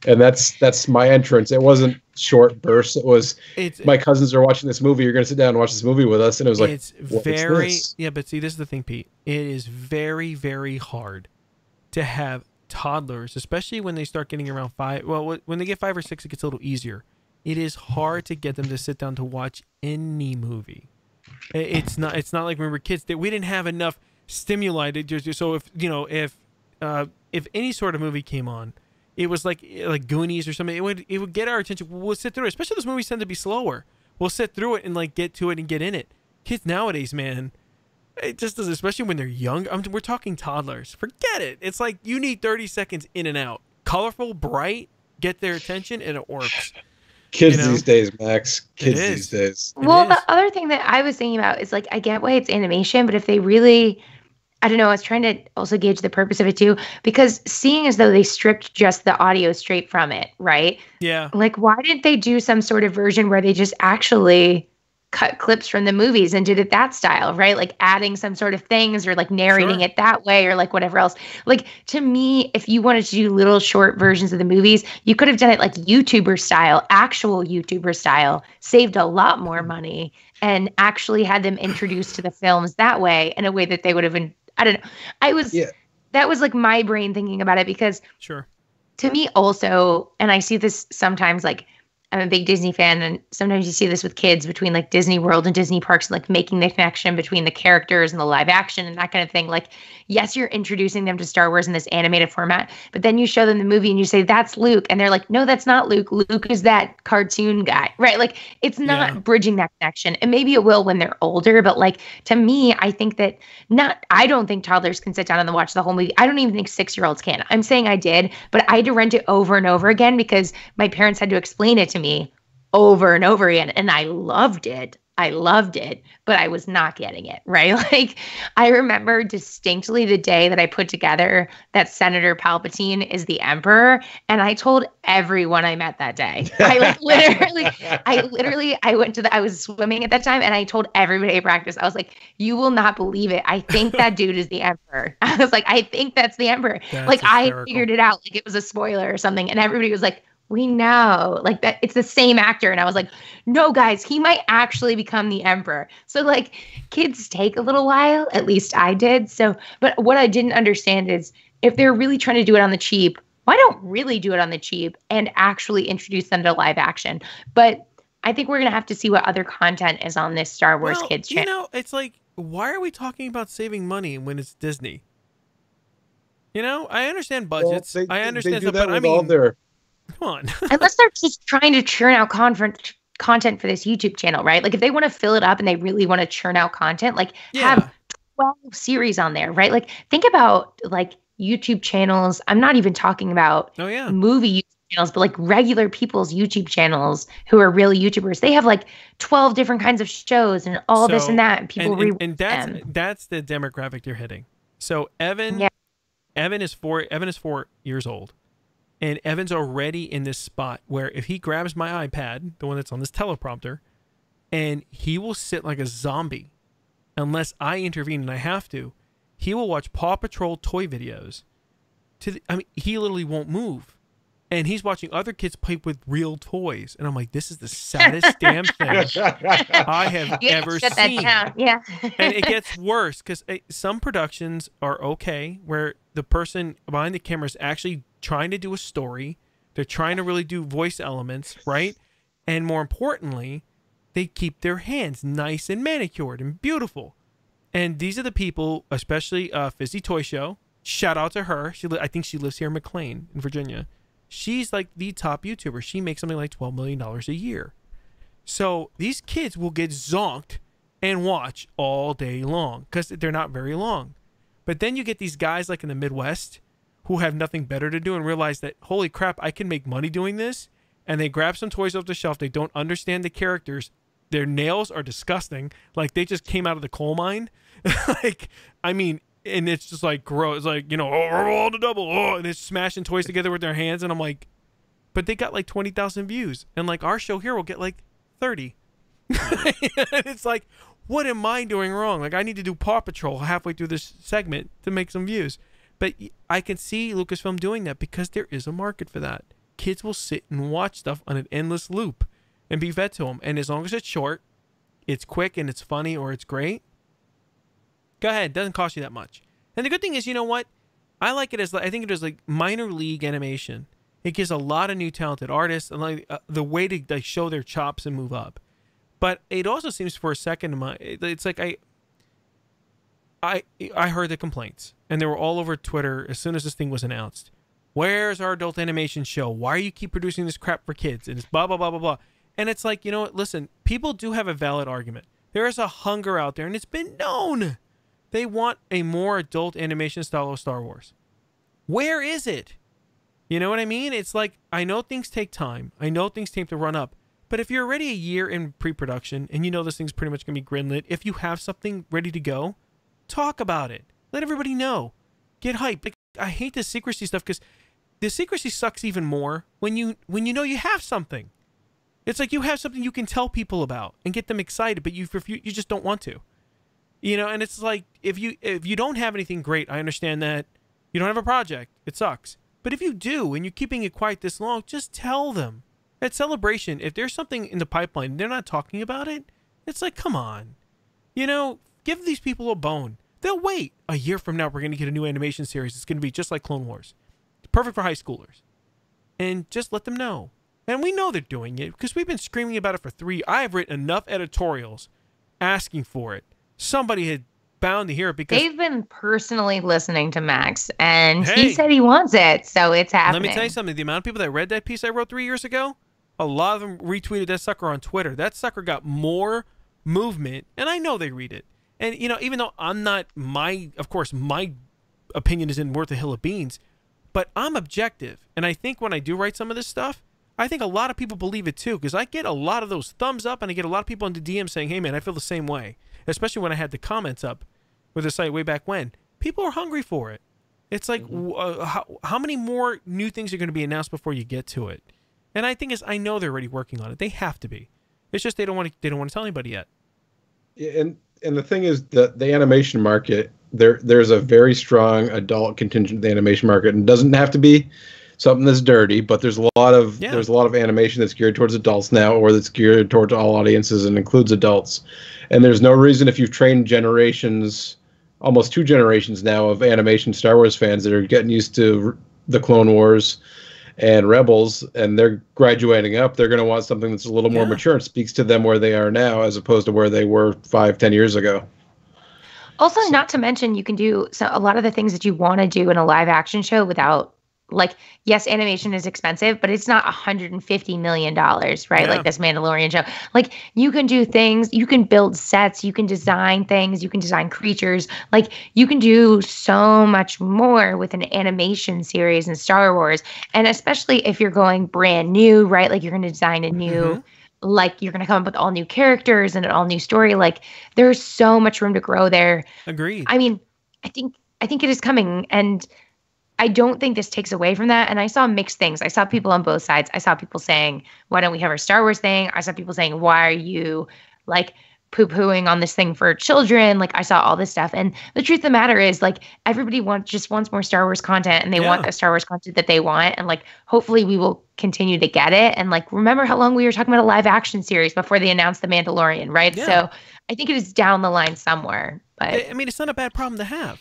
And that's my entrance. It wasn't short bursts. It was my cousins are watching this movie. You're going to sit down and watch this movie with us. And it was like, it's very, but see, this is the thing, Pete. It is very, very hard to have toddlers, especially when they start getting around 5. Well, when they get 5 or 6, it gets a little easier. It is hard to get them to sit down to watch any movie. It's not like when we were kids that we didn't have enough stimuli to so if any sort of movie came on, it was like Goonies or something. It would get our attention. We'll sit through it. Especially those movies tend to be slower. We'll sit through it and like get to it and get in it. Kids nowadays, man. It just does, especially when they're young. We're talking toddlers. Forget it. It's like you need 30 seconds in and out. Colorful, bright, get their attention, and it works. Kids these days, Max. Kids these days. Well, the other thing that I was thinking about is like, I get why it's animation, but if they really, I don't know, I was trying to also gauge the purpose of it too, because seeing as though they stripped just the audio straight from it, right? Yeah. Like, why didn't they do some sort of version where they just actually cut clips from the movies and did it that style, right? Like adding some sort of things or like narrating it that way or like whatever else. Like to me, if you wanted to do little short versions of the movies, you could have done it like YouTuber style, actual YouTuber style, saved a lot more money and actually had them introduced to the films that way in a way that they would have been, I don't know. That was like my brain thinking about it because to me also, and I see this sometimes like, I'm a big Disney fan, and sometimes you see this with kids between like Disney World and Disney parks, like making the connection between the characters and the live action and that kind of thing. Like, yes, you're introducing them to Star Wars in this animated format, but then you show them the movie and you say, that's Luke. And they're like, no, that's not Luke. Luke is that cartoon guy, right? Like, it's not bridging that connection. And maybe it will when they're older, but like, to me, I think that I don't think toddlers can sit down and watch the whole movie. I don't even think 6-year-olds can. I'm saying I did, but I had to rent it over and over again because my parents had to explain it to me over and over again. And I loved it. I loved it, but I was not getting it, right? Like, I remember distinctly the day that I put together that Senator Palpatine is the Emperor, and I told everyone I met that day. I was swimming at that time, and I told everybody at practice, I was like, you will not believe it. I think that dude is the Emperor. I was like, I think that's the Emperor. That's like, hysterical. I figured it out. Like, it was a spoiler or something, and everybody was like, we know, like, that it's the same actor. And I was like, no, guys, he might actually become the Emperor. So, like, kids take a little while, at least I did. So, but what I didn't understand is if they're really trying to do it on the cheap, why don't really do it on the cheap and actually introduce them to live action? But I think we're going to have to see what other content is on this Star Wars Kids channel. You know, it's like, why are we talking about saving money when it's Disney? You know, I understand budgets. Well, I understand they do stuff, that but with I mean, all their come on. Unless they're just trying to churn out content for this YouTube channel, right? Like, if they want to fill it up and they really want to churn out content, like, have 12 series on there, right? Like, think about, like, YouTube channels. I'm not even talking about movie YouTube channels, but, like, regular people's YouTube channels who are real YouTubers. They have, like, 12 different kinds of shows and all this and that, and people rewatch them. That's the demographic you're hitting. So Evan is 4 years old. And Evan's already in this spot where if he grabs my iPad, the one that's on this teleprompter, and he will sit like a zombie unless I intervene, and I have to. He will watch Paw Patrol toy videos. He literally won't move. And he's watching other kids play with real toys. And I'm like, this is the saddest damn thing I have ever seen. Yeah. And it gets worse because some productions are okay where the person behind the camera is actually trying to do a story. They're trying to really do voice elements, right? And more importantly, they keep their hands nice and manicured and beautiful. And these are the people, especially Fizzy Toy Show. Shout out to her. I think she lives here in McLean in Virginia. She's like the top YouTuber. She makes something like $12 million a year. So these kids will get zonked and watch all day long because they're not very long. But then you get these guys like in the Midwest who have nothing better to do and realize that, holy crap, I can make money doing this. And they grab some toys off the shelf. They don't understand the characters. Their nails are disgusting. Like they just came out of the coal mine. And it's just like gross. It's like, all the double. And it's smashing toys together with their hands. And I'm like, but they got like 20,000 views. And like our show here will get like 30. It's like, what am I doing wrong? Like I need to do Paw Patrol halfway through this segment to make some views. But I can see Lucasfilm doing that because there is a market for that. Kids will sit and watch stuff on an endless loop and be fed to them. And as long as it's short, it's quick and it's funny or it's great, go ahead. It doesn't cost you that much. And the good thing is, you know what? I like it as, I think it is like minor league animation. It gives a lot of new talented artists and like the way to like, show their chops and move up. But it also seems for a second, it's like I heard the complaints and they were all over Twitter as soon as this thing was announced. Where's our adult animation show? Why are you keep producing this crap for kids? And it's blah, blah, blah, blah, blah. And it's like, listen, people do have a valid argument. There is a hunger out there and it's been known. They want a more adult animation style of Star Wars. Where is it? You know what I mean? It's like, I know things take time. I know things take to run up. But if you're already a year in pre-production and this thing's pretty much going to be greenlit, if you have something ready to go, talk about it. Let everybody know. Get hyped. Like, I hate the secrecy stuff because the secrecy sucks even more when you know you have something. It's like you have something you can tell people about and get them excited, but you just don't want to. And it's like if you don't have anything great, I understand that you don't have a project. It sucks. But if you do and you're keeping it quiet this long, just tell them. At Celebration, if there's something in the pipeline and they're not talking about it, it's like, come on. Give these people a bone. They'll wait. A year from now, we're going to get a new animation series. It's going to be just like Clone Wars. It's perfect for high schoolers. And just let them know. And we know they're doing it because we've been screaming about it for 3 years. I have written enough editorials asking for it. Somebody had bound to hear it because they've been personally listening to Max and he said he wants it. So it's happening. Let me tell you something. The amount of people that read that piece I wrote 3 years ago, a lot of them retweeted that sucker on Twitter. That sucker got more movement, and I know they read it. And, even though I'm not of course, my opinion isn't worth a hill of beans, but I'm objective. And I think when I do write some of this stuff, I think a lot of people believe it too, because I get a lot of those thumbs up, and I get a lot of people on the DM saying, "Hey man, I feel the same way." Especially when I had the comments up with the site way back when. People are hungry for it. It's like, how many more new things are going to be announced before you get to it? And I think I know they're already working on it. They have to be. It's just they don't want to tell anybody yet. Yeah, and the thing is, the animation market, there's a very strong adult contingent of the animation market, and it doesn't have to be something that's dirty, but there's a lot of animation that's geared towards adults now, or that's geared towards all audiences and includes adults. And there's no reason, if you've trained generations, almost 2 generations now, of animation Star Wars fans that are getting used to the Clone Wars and Rebels, and they're graduating up, they're going to want something that's a little more mature and speaks to them where they are now, as opposed to where they were 5-10 years ago. Also, not to mention, you can do a lot of the things that you want to do in a live action show without, like, yes, animation is expensive, but it's not $150 million, right? Yeah. Like this Mandalorian show. Like, you can do things, you can build sets, you can design things, you can design creatures. Like, you can do so much more with an animation series in Star Wars. And especially if you're going brand new, right? Like, you're going to design a new, like, you're going to come up with all new characters and an all new story. Like, there's so much room to grow there. Agreed. I mean, I think it is coming, and I don't think this takes away from that. And I saw mixed things. I saw people on both sides. I saw people saying, why don't we have our Star Wars thing? I saw people saying, why are you, like, poo-pooing on this thing for children? Like, I saw all this stuff. And the truth of the matter is, like, everybody just wants more Star Wars content, and they want the Star Wars content that they want. And, like, hopefully we will continue to get it. And, like, remember how long we were talking about a live action series before they announced The Mandalorian, right? Yeah. So I think it is down the line somewhere. But I mean, it's not a bad problem to have.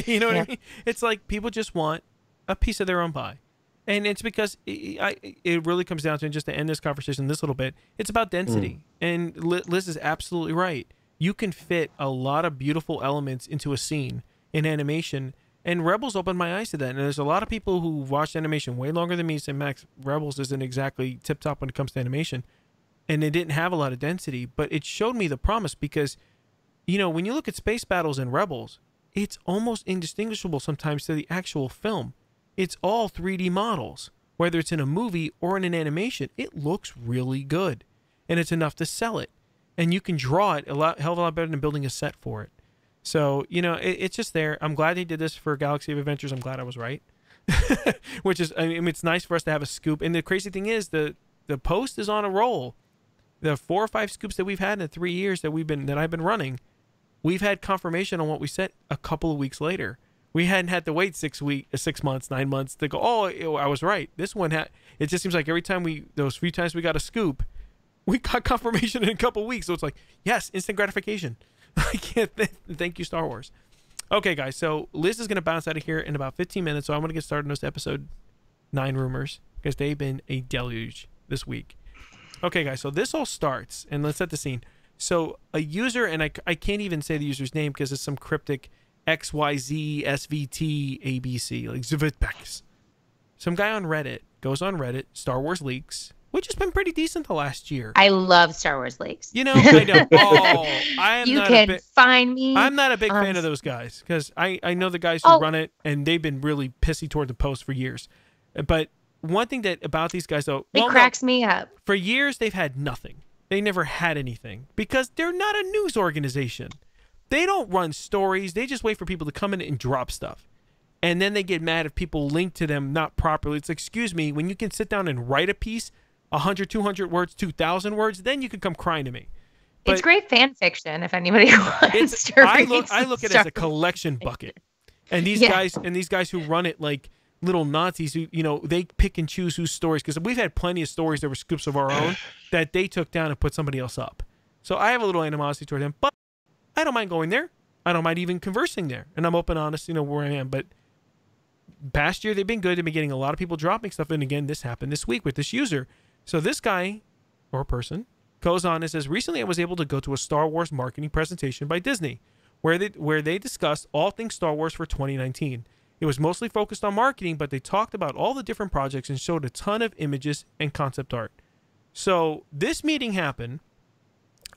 You know what I mean? It's like people just want a piece of their own pie. And it's because it really comes down to, and just to end this conversation this little bit, it's about density. And Liz is absolutely right. You can fit a lot of beautiful elements into a scene in animation, and Rebels opened my eyes to that. And there's a lot of people who watched animation way longer than me say, Max, Rebels isn't exactly tip-top when it comes to animation. And it didn't have a lot of density, but it showed me the promise because, you know, when you look at space battles in Rebels, it's almost indistinguishable sometimes to the actual film. It's all 3D models. Whether it's in a movie or in an animation, it looks really good. And it's enough to sell it. And you can draw it hell of a lot better than building a set for it. So, you know, it's just there. I'm glad they did this for Galaxy of Adventures. I'm glad I was right. Which is, I mean, it's nice for us to have a scoop. And the crazy thing is, the post is on a roll. The 4 or 5 scoops that we've had in the 3 years that I've been running, we've had confirmation on what we said a couple of weeks later. We hadn't had to wait 6 months, 9 months to go, oh, I was right. This one it just seems like every time those few times we got a scoop, we got confirmation in a couple of weeks. So it's like, yes, instant gratification. I can't thank you, Star Wars. Okay, guys. So Liz is going to bounce out of here in about 15 minutes. So I'm going to get started on this episode 9 rumors because they've been a deluge this week. Okay, guys. So this all starts, and let's set the scene. So a user, and I can't even say the user's name because it's some cryptic XYZ SVT ABC, like Zvitbex. Some guy on Reddit goes on Reddit, Star Wars leaks, which has been pretty decent the last year. I love Star Wars leaks. You know, I know. Oh, I am. You can find me. I'm not a big fan of those guys because I know the guys who run it, and they've been really pissy toward the post for years. But one thing about these guys, though, it cracks me up. For years, they've had nothing. They never had anything because they're not a news organization. They don't run stories. They just wait for people to come in and drop stuff. And then they get mad if people link to them not properly. It's like, excuse me, when you can sit down and write a piece, 100, 200 words, 2,000 words, then you can come crying to me. But it's great fan fiction if anybody wants to read. I look at it as a collection bucket. And these guys who run it like little Nazis who, you know, they pick and choose whose stories, because we've had plenty of stories that were scoops of our own that they took down and put somebody else up. So I have a little animosity toward them, but I don't mind going there. I don't mind even conversing there. And I'm open, honest, you know, where I am. But past year, they've been good. They've been getting a lot of people dropping stuff. And again, this happened this week with this user. So this guy, or person, goes on and says, recently I was able to go to a Star Wars marketing presentation by Disney, where they discussed all things Star Wars for 2019. It was mostly focused on marketing, but they talked about all the different projects and showed a ton of images and concept art. So this meeting happened.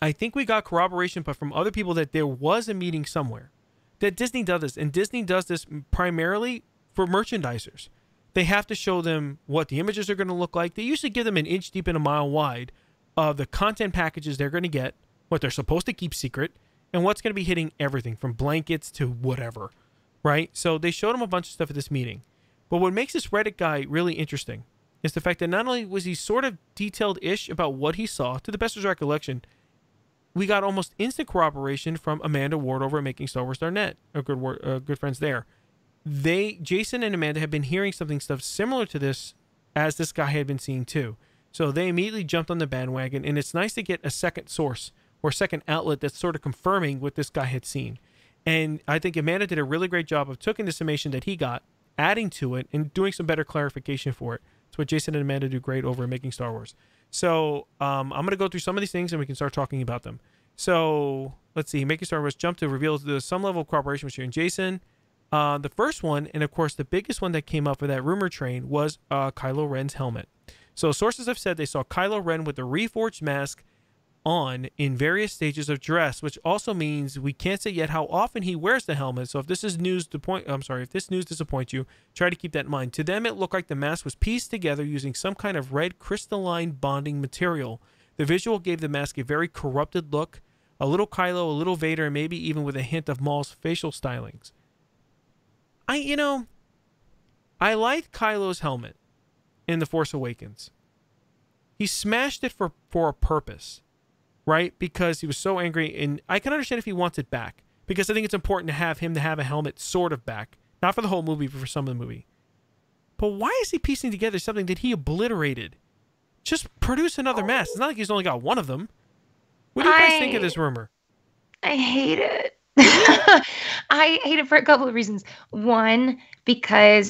I think we got corroboration, but from other people, that there was a meeting somewhere that Disney does this. And Disney does this primarily for merchandisers. they have to show them what the images are going to look like. They usually give them an inch deep and a mile wide of the content packages they're going to get, what they're supposed to keep secret, and what's going to be hitting everything from blankets to whatever, right? So they showed him a bunch of stuff at this meeting. But what makes this Reddit guy really interesting is the fact that not only was he sort of detailed-ish about what he saw, to the best of his recollection, we got almost instant corroboration from Amanda Ward over at MakingStarWars.net, our good friends there. Jason and Amanda have been hearing stuff similar to this as this guy had been seeing too. So they immediately jumped on the bandwagon, and it's nice to get a second source or second outlet that's sort of confirming what this guy had seen. And I think Amanda did a really great job of taking the summation that he got, adding to it, and doing some better clarification for it. It's what Jason and Amanda do great over at Making Star Wars. So I'm going to go through some of these things, and we can start talking about them. So let's see. Making Star Wars jumped to reveal some level of cooperation with Sharon and Jason. The first one, and of course the biggest one that came up with that rumor train, was Kylo Ren's helmet. So sources have said they saw Kylo Ren with the reforged mask on in various stages of dress, which also means we can't say yet how often he wears the helmet. So if this news disappoints you, try to keep that in mind. To them, it looked like the mask was pieced together using some kind of red crystalline bonding material. The visual gave the mask a very corrupted look, a little Kylo, a little Vader, and maybe even with a hint of Maul's facial stylings. I like Kylo's helmet in The Force Awakens. He smashed it for a purpose, right? Because he was so angry, and I can understand if he wants it back, because I think it's important to have him to have a helmet sort of back, not for the whole movie, but for some of the movie. But why is he piecing together something that he obliterated? Just produce another mask. It's not like he's only got one of them. What do you guys think of this rumor? I hate it. I hate it for a couple of reasons. One, because,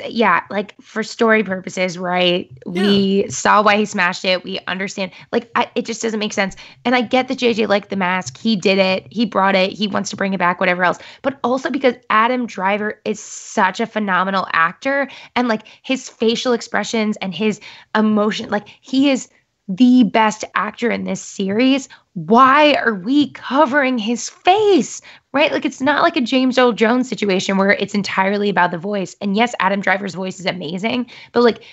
like for story purposes, right? Yeah. We saw why he smashed it. We understand. Like, it just doesn't make sense. And I get that JJ liked the mask. He did it. He brought it. He wants to bring it back, whatever else. But also because Adam Driver is such a phenomenal actor. And like his facial expressions and his emotion, like he is the best actor in this series. Why are we covering his face? Right? Like, it's not like a James Earl Jones situation where it's entirely about the voice. And yes, Adam Driver's voice is amazing. But like,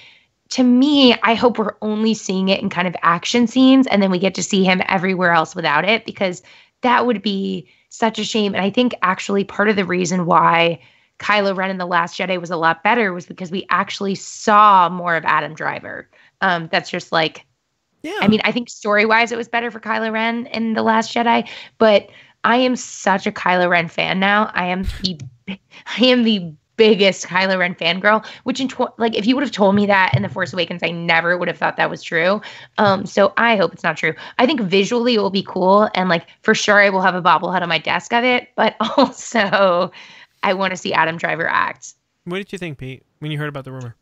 to me, I hope we're only seeing it in kind of action scenes, and then we get to see him everywhere else without it, because that would be such a shame. And I think actually part of the reason why Kylo Ren in The Last Jedi was a lot better was because we actually saw more of Adam Driver. That's just like, yeah. I mean, I think story-wise it was better for Kylo Ren in The Last Jedi, but I am such a Kylo Ren fan now. I am the biggest Kylo Ren fangirl, which if you would have told me that in The Force Awakens, I never would have thought that was true. So I hope it's not true. I think visually it will be cool, and like for sure I will have a bobblehead on my desk of it, but also I want to see Adam Driver act. What did you think, Pete, when you heard about the rumor?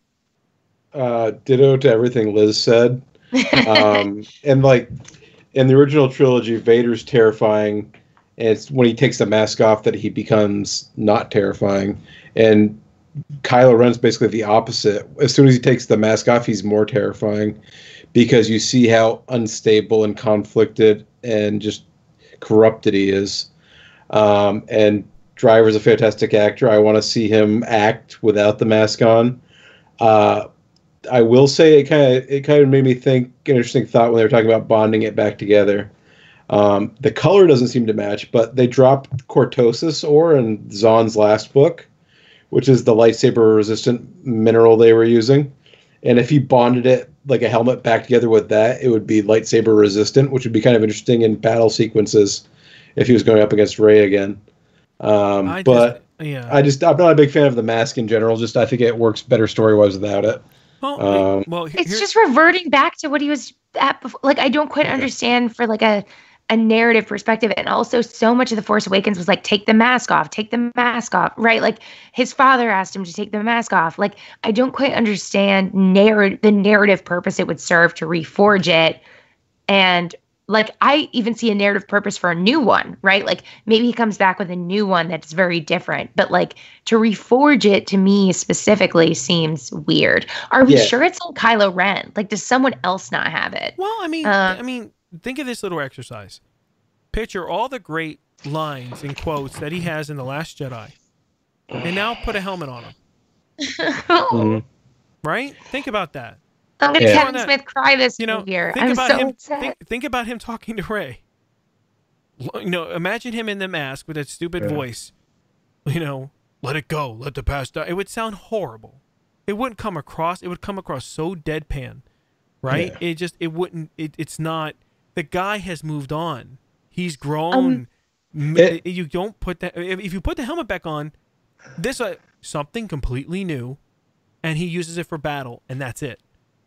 Ditto to everything Liz said. And like in the original trilogy, Vader's terrifying, and it's when he takes the mask off that he becomes not terrifying. And Kylo Ren's basically the opposite. As soon as he takes the mask off, he's more terrifying, because you see how unstable and conflicted and just corrupted he is. And Driver's a fantastic actor. I want to see him act without the mask on. I will say it kind of made me think an interesting thought when they were talking about bonding it back together. The color doesn't seem to match, but they dropped cortosis ore in Zahn's last book, which is the lightsaber resistant mineral they were using. And if he bonded it like a helmet back together with that, it would be lightsaber resistant, which would be kind of interesting in battle sequences if he was going up against Rey again. I'm not a big fan of the mask in general. Just I think it works better story-wise without it. It's just reverting back to what he was at before. Like, I don't quite understand for like a narrative perspective. And also so much of The Force Awakens was like, take the mask off, right? Like his father asked him to take the mask off. Like, I don't quite understand the narrative purpose it would serve to reforge it. And like, I even see a narrative purpose for a new one, right? Like maybe he comes back with a new one that's very different, but like to reforge it to me specifically seems weird. Are we sure it's on Kylo Ren? Like, does someone else not have it? Well, I mean, think of this little exercise. Picture all the great lines and quotes that he has in The Last Jedi, and now put a helmet on him. right? Think about that. I'm gonna Yeah. Kevin Smith cry this year. Think I'm about so him. upset. Think about him talking to Rey. Imagine him in the mask with that stupid voice. Let it go. Let the past die. It would sound horrible. It wouldn't come across. It would come across so deadpan, right? Yeah. It wouldn't. It's not. The guy has moved on. He's grown. You don't put that. If you put the helmet back on, this something completely new, and he uses it for battle, and that's it.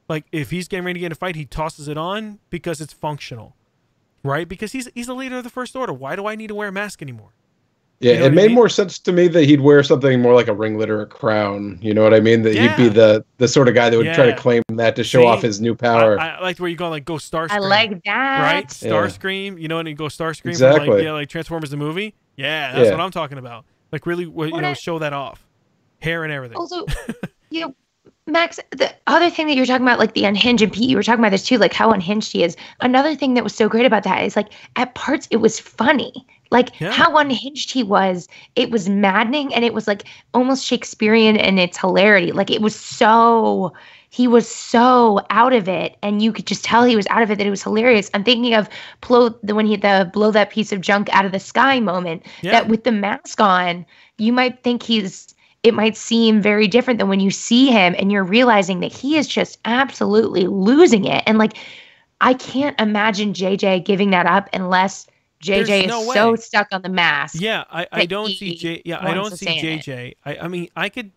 Like if he's getting ready to get in a fight, he tosses it on because it's functional, right? Because he's the leader of the First Order. Why do I need to wear a mask anymore? Yeah, it made more sense to me that he'd wear something more like a ringlet or a crown. You know what I mean? That he'd be the sort of guy that would try to claim that to show off his new power. I like where you go, like go Starscream. I like that. Right? Starscream. You know, and you go Starscream exactly. from like Transformers the movie. Yeah, that's what I'm talking about. Like really, show that off. Hair and everything. Also, Max, the other thing that you're talking about, like the unhinged, and Pete, you were talking about this too, like how unhinged he is. Another thing that was so great about that is like at parts it was funny. Like how unhinged he was, it was maddening, and it was like almost Shakespearean in its hilarity. Like he was so out of it, and you could just tell he was out of it, that it was hilarious. I'm thinking of when he blow that piece of junk out of the sky moment. That with the mask on, you might think it might seem very different than when you see him and you're realizing that he is just absolutely losing it. And like, I can't imagine JJ giving that up unless JJ is so stuck on the mask. Yeah, I don't see JJ. I mean, I could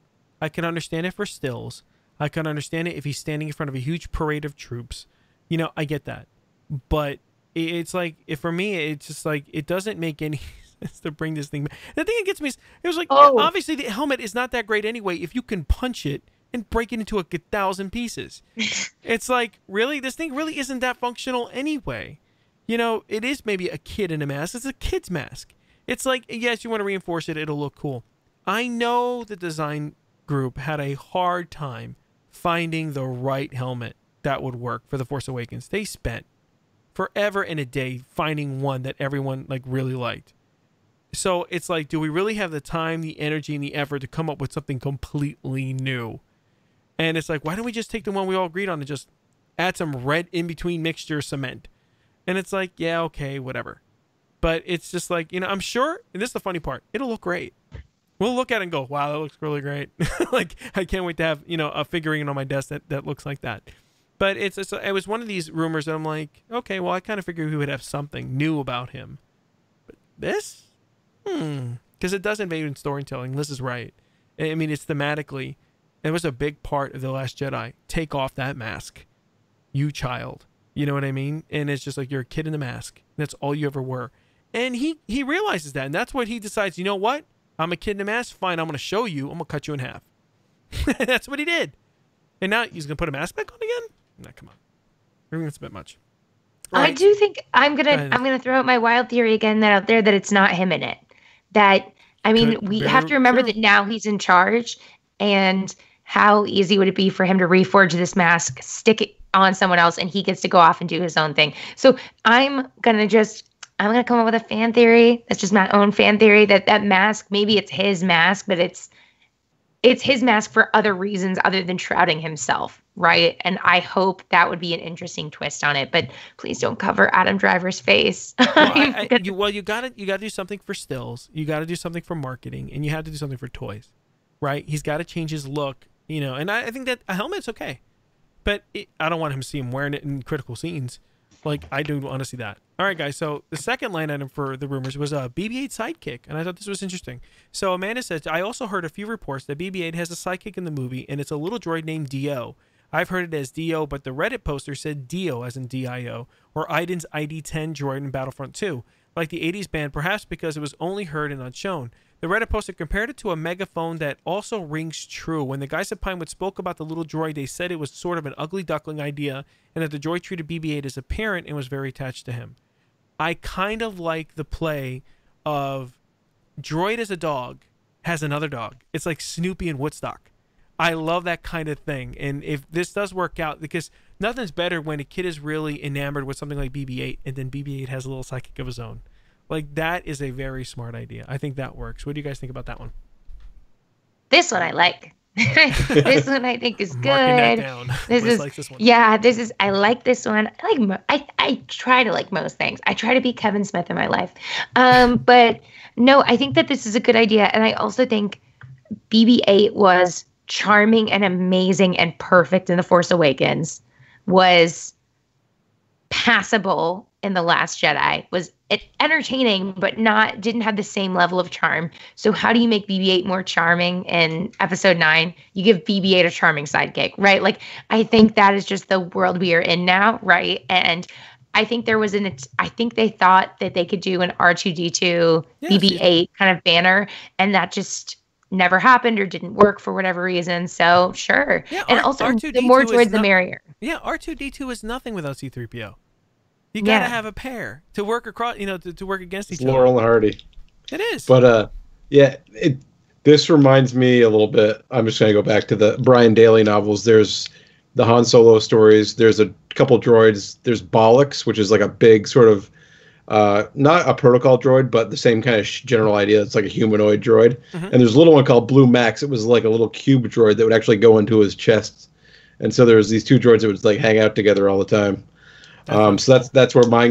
understand it for stills. I can understand it if he's standing in front of a huge parade of troops. I get that. But it's like, for me, it's just like, it doesn't make any to bring this thing back. The thing that gets me is, it was like, obviously the helmet is not that great anyway if you can punch it and break it into 1,000 pieces. It's like, really? This thing really isn't that functional anyway. It is maybe a kid in a mask. It's a kid's mask. It's like, yes, you want to reinforce it, it'll look cool. I know the design group had a hard time finding the right helmet that would work for The Force Awakens. They spent forever and a day finding one that everyone like really liked. So it's like, do we really have the time, the energy, and the effort to come up with something completely new? And it's like, why don't we just take the one we all agreed on and just add some red in-between mixture cement? And it's like, yeah, okay, whatever. But it's just like, I'm sure, and this is the funny part, it'll look great. We'll look at it and go, wow, that looks really great. Like, I can't wait to have, a figurine on my desk that looks like that. But it was one of these rumors that I'm like, okay, well, I kind of figured we would have something new about him. But this? Because it does invade in storytelling. Liz is right. I mean, it's thematically, it was a big part of The Last Jedi. Take off that mask, you child. You know what I mean? And it's just like, you're a kid in a mask. That's all you ever were. And he realizes that. And that's what he decides, you know what? I'm a kid in a mask. Fine, I'm going to show you. I'm going to cut you in half. That's what he did. And now he's going to put a mask back on again? Nah, come on. I think that's a bit much. Right. I do think I'm gonna throw out my wild theory again out there that it's not him in it. That, I mean, we have to remember that now he's in charge, and how easy would it be for him to reforge this mask, stick it on someone else, and he gets to go off and do his own thing. So I'm gonna come up with a fan theory. That's just my own fan theory, that mask, maybe it's his mask, but it's his mask for other reasons other than shrouding himself, right? And I hope that would be an interesting twist on it. But please don't cover Adam Driver's face. Well, you gotta do something for stills. You gotta do something for marketing, and you have to do something for toys, right? He's got to change his look, And I think that a helmet's okay, but I don't want him to see him wearing it in critical scenes. Like, I do want to see that. All right, guys. So the second line item for the rumors was a BB-8 sidekick, and I thought this was interesting. So Amanda says, I also heard a few reports that BB-8 has a sidekick in the movie, and it's a little droid named Dio. I've heard it as Dio, but the Reddit poster said Dio, as in D-I-O, or Iden's ID-10 droid in Battlefront 2, like the 80s band, perhaps because it was only heard and not shown. The Reddit poster compared it to a megaphone that also rings true. When the guys at Pinewood spoke about the little droid, they said it was sort of an ugly duckling idea, and that the droid treated BB-8 as a parent and was very attached to him. I kind of like the play of droid as a dog has another dog. It's like Snoopy and Woodstock. I love that kind of thing. And if this does work out, because nothing's better when a kid is really enamored with something like BB-8, and then BB-8 has a little sidekick of his own. Like, that is a very smart idea. I think that works. What do you guys think about that one? This one I like. This one I think is Marking that good. down. This Liz is likes this one. yeah. This is I like this one. I try to like most things. I try to be Kevin Smith in my life, but no, I think that this is a good idea, and I also think BB-8 was charming and amazing and perfect in The Force Awakens. Was passable in The Last Jedi. Was it entertaining, but didn't have the same level of charm. So how do you make BB-8 more charming in Episode 9? You give BB-8 a charming sidekick, right? Like, I think that is just the world we are in now, right? And I think I think they thought that they could do an R2D2 BB-8 kind of banner, and that just never happened or didn't work for whatever reason. So sure. Yeah, and also R2D2 the more droids, the merrier. Yeah, R2D2 is nothing without C3PO. You gotta have a pair to work across, to work against each other. Laurel and Hardy. It is. But this reminds me a little bit. I'm just gonna go back to the Brian Daley novels. There's the Han Solo stories. There's a couple droids. There's Bollocks, which is like a big sort of not a protocol droid, but the same kind of general idea. It's like a humanoid droid. Mm-hmm. And there's a little one called Blue Max. It was like a little cube droid that would actually go into his chest. And so there's these two droids that would like hang out together all the time. So that's where my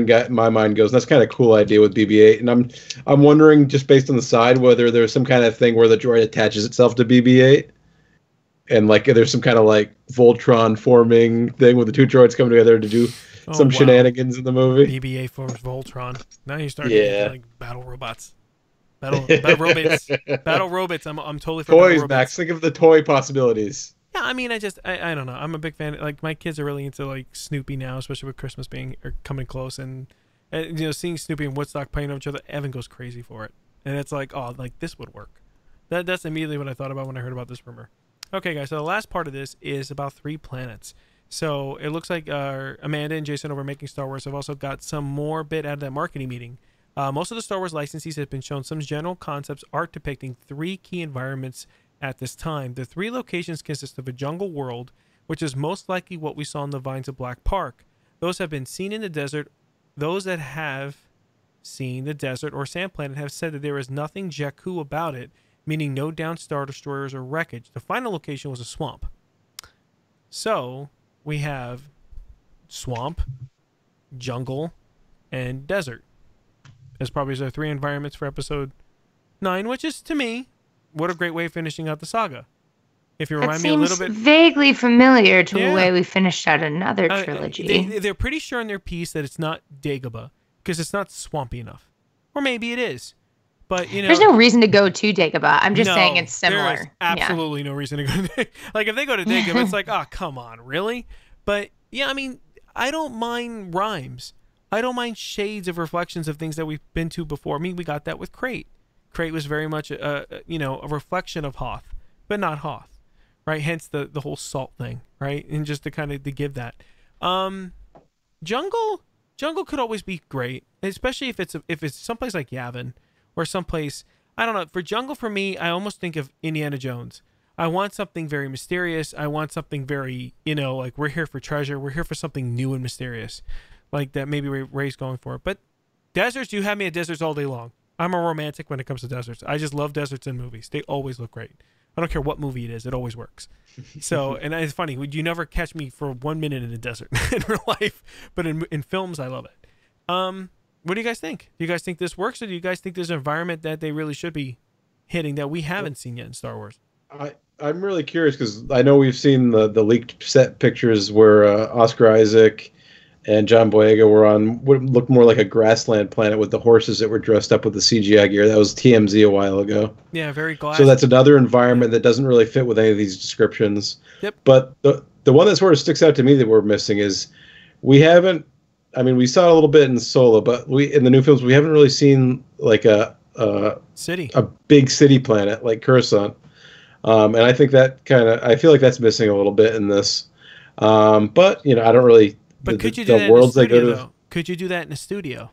mind goes. And that's kind of a cool idea with BB-8. And I'm wondering, just based on the side, whether there's some kind of thing where the droid attaches itself to BB-8, and like there's some kind of like Voltron forming thing with the two droids coming together to do some shenanigans in the movie. BB-8 forms Voltron. Now you're starting to get like battle robots. Battle robots. Battle robots. I'm totally for toys, Max. Think of the toy possibilities. Yeah, I mean, I don't know. I'm a big fan. Like, my kids are really into like Snoopy now, especially with Christmas coming close, and seeing Snoopy and Woodstock playing with each other. Evan goes crazy for it, and it's like, oh, like this would work. That's immediately what I thought about when I heard about this rumor. Okay, guys. So the last part of this is about 3 planets. So it looks like Amanda and Jason over Making Star Wars have also got some more bit out of that marketing meeting. Most of the Star Wars licensees have been shown some general concepts art depicting 3 key environments at this time. The 3 locations consist of a jungle world, which is most likely what we saw in the Vines of Black Park. Those have been seen in the desert. Those that have seen the desert or sand planet have said that there is nothing Jakku about it, meaning no downed Star Destroyers or wreckage. The final location was a swamp. So we have swamp, jungle, and desert as probably our 3 environments for episode 9, which is, to me, what a great way of finishing out the saga. If you remind me a little bit, vaguely familiar to the way we finished out another trilogy. They're pretty sure in their piece that it's not Dagobah because it's not swampy enough, or maybe it is. But there's no reason to go to Dagobah. I'm just saying it's similar. There is absolutely no reason to go to like if they go to Dagobah, it's like, oh, come on, really? But yeah, I mean, I don't mind rhymes. I don't mind shades of reflections of things that we've been to before. I mean, we got that with Crate. Crate was very much a reflection of Hoth, but not Hoth, right? Hence the whole salt thing, right? And just to kind of give that. Jungle could always be great, especially if it's someplace like Yavin or someplace, I don't know. For jungle, for me, I almost think of Indiana Jones. I want something very mysterious. I want something very, like we're here for treasure. We're here for something new and mysterious, like that maybe Ray's going for. But deserts, you have me at deserts all day long. I'm a romantic when it comes to deserts. I just love deserts in movies. They always look great. I don't care what movie it is. It always works. So, and it's funny. You never catch me for 1 minute in a desert in real life, but in films, I love it. What do you guys think? Do you guys think this works, or do you guys think there's an environment that they really should be hitting that we haven't seen yet in Star Wars? I'm really curious because I know we've seen the leaked set pictures where Oscar Isaac and John Boyega were on what looked more like a grassland planet with the horses that were dressed up with the CGI gear. That was TMZ a while ago. Yeah, very glass. So that's another environment that doesn't really fit with any of these descriptions. Yep. But the one that sort of sticks out to me that we're missing is we haven't. I mean, we saw a little bit in Solo, but in the new films we haven't really seen like a big city planet like Coruscant. And I think that I feel like that's missing a little bit in this. But I don't really. But could you do that in a studio, though? Could you do that in a studio?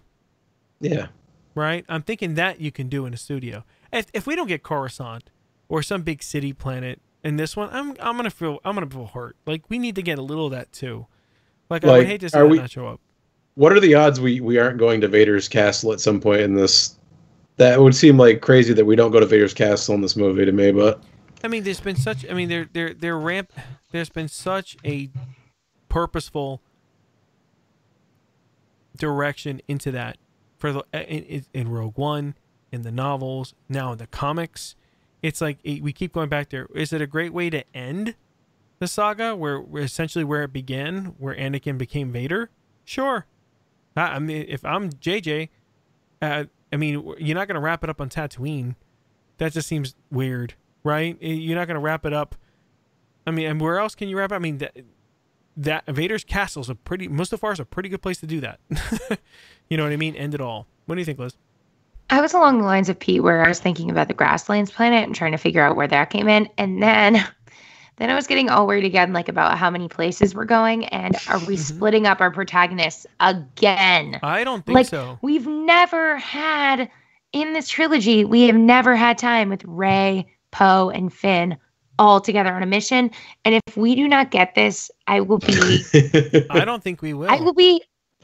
Yeah. Right? I'm thinking that you can do in a studio. If we don't get Coruscant or some big city planet in this one, I'm gonna feel hurt. Like we need to get a little of that too. Like I would hate to see that not show up. What are the odds we aren't going to Vader's castle at some point in this? That would seem like crazy that we don't go to Vader's castle in this movie to me, but I mean, there's been such. I mean, they're ramp. There's been such a purposeful direction into that for the in Rogue One, in the novels, now in the comics. It's like we keep going back there. Is it a great way to end the saga, where essentially where it began, where Anakin became Vader? Sure. I mean, if I'm JJ, I mean, you're not going to wrap it up on Tatooine. That just seems weird, right? You're not going to wrap it up. I mean, and where else can you wrap it? I mean, that Vader's castle is Mustafar's a pretty good place to do that. You know what I mean? End it all. What do you think, Liz? I was along the lines of Pete, where I was thinking about the Grasslands planet and trying to figure out where that came in. And then I was getting all worried again, like about how many places we're going, and are we splitting up our protagonists again? I don't think so. We've never had, in this trilogy, we have never had time with Rey, Poe, and Finn all together on a mission. And if we do not get this, I will be... I don't think we will. I will be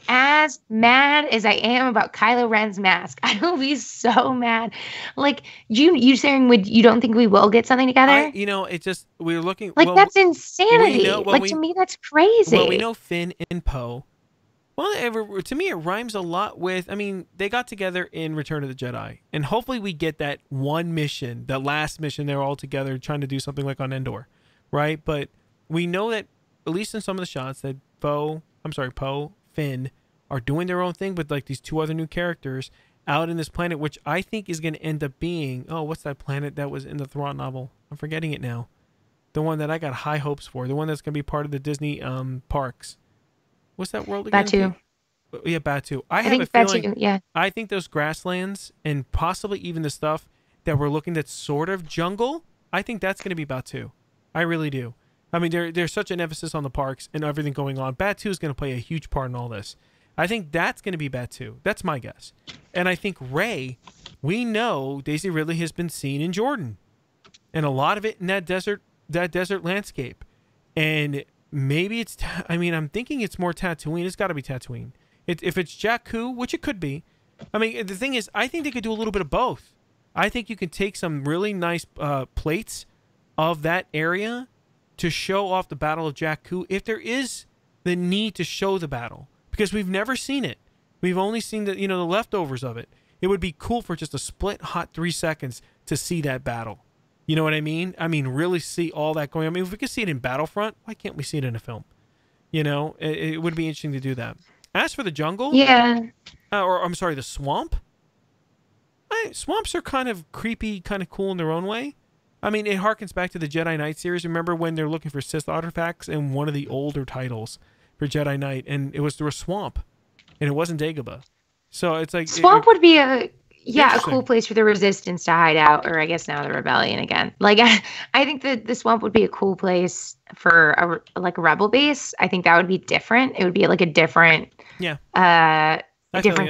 as mad as I am about Kylo Ren's mask. I will be so mad. Like, you saying you don't think we will get something together? It's just, we're looking... Like, that's insanity. To me, that's crazy. Well, we know Finn and Poe. Well, to me, it rhymes a lot with... I mean, they got together in Return of the Jedi. And hopefully we get that one mission, the last mission, they're all together trying to do something like on Endor. Right? But we know that, at least in some of the shots, that Poe, Finn are doing their own thing with like these two other new characters out in this planet, which I think is going to end up being, what's that planet that was in the Thrawn novel? I'm forgetting it now. The one that I got high hopes for, the one that's going to be part of the Disney parks. What's that world again? Batu. Yeah, Batu. I have a feeling. Batu, yeah. I think those grasslands and possibly even the stuff that we're looking at sort of jungle, I think that's going to be Batu. I really do. I mean, there's such an emphasis on the parks and everything going on. Batu is going to play a huge part in all this. I think that's going to be Batu. That's my guess. And I think Rey, we know Daisy Ridley has been seen in Jordan. And a lot of it in that desert landscape. And maybe I'm thinking it's more Tatooine. It's got to be Tatooine. If it's Jakku, which it could be. I mean, the thing is, I think they could do a little bit of both. I think you can take some really nice plates of that area to show off the Battle of Jakku if there is the need to show the battle. Because we've never seen it. We've only seen the leftovers of it. It would be cool for just a split hot 3 seconds to see that battle. You know what I mean? I mean, really see all that going on. I mean, if we could see it in Battlefront, why can't we see it in a film? It would be interesting to do that. As for the jungle, the swamp. Swamps are kind of creepy, kind of cool in their own way. I mean, it harkens back to the Jedi Knight series. Remember when they're looking for Sith artifacts in one of the older titles for Jedi Knight, and it was through a swamp, and it wasn't Dagobah. So it's like swamp would be a cool place for the Resistance to hide out, or I guess now the Rebellion again. Like I think that the swamp would be a cool place for a rebel base. I think that would be different. It would be like a different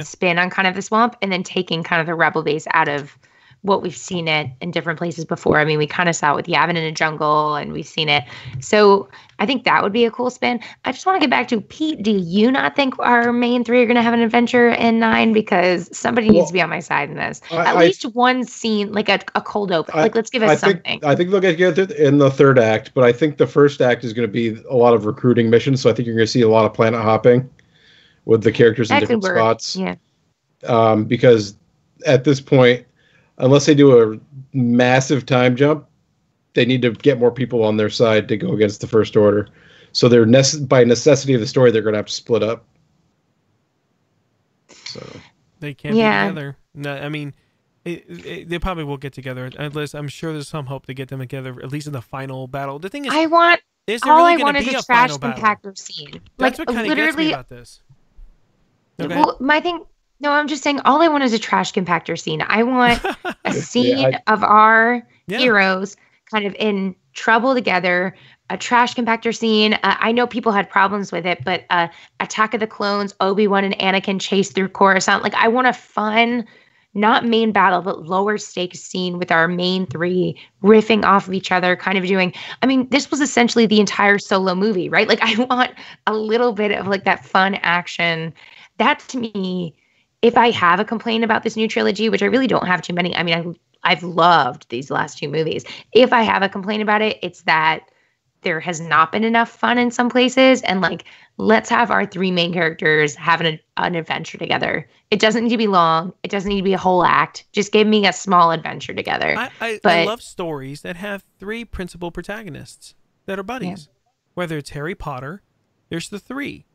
spin on kind of the swamp, and then taking kind of the rebel base out of what we've seen it in different places before. I mean, we kind of saw it with Yavin in a jungle, and we've seen it. So I think that would be a cool spin. I just want to get back to Pete. Do you not think our main three are going to have an adventure in 9? Because somebody needs to be on my side in this. At least one scene, like a cold open. Let's give us something. I think they'll get together in the third act, but I think the first act is going to be a lot of recruiting missions. So I think you're going to see a lot of planet hopping with the characters in different spots. Yeah. Because at this point, unless they do a massive time jump, they need to get more people on their side to go against the First Order. So they're by necessity of the story, they're going to have to split up. So they can't be together. No, I mean, they probably will get together. Unless I'm sure there's some hope to get them together, at least in the final battle. The thing is, I want a trash compactor scene. That's what kind of gets me about this. Okay. Well, my thing. No, I'm just saying all I want is a trash compactor scene. I want a scene of our heroes kind of in trouble together, a trash compactor scene. I know people had problems with it, but Attack of the Clones, Obi-Wan and Anakin chase through Coruscant. Like, I want a fun, not main battle, but lower stakes scene with our main three riffing off of each other, kind of doing, I mean, this was essentially the entire Solo movie, right? Like, I want a little bit of like that fun action. That to me, if I have a complaint about this new trilogy, which I really don't have too many, I mean, I've loved these last two movies. If I have a complaint about it, it's that there has not been enough fun in some places. And like, let's have our three main characters have an adventure together. It doesn't need to be long. It doesn't need to be a whole act. Just give me a small adventure together. I love stories that have three principal protagonists that are buddies. Yeah. Whether it's Harry Potter, there's the three.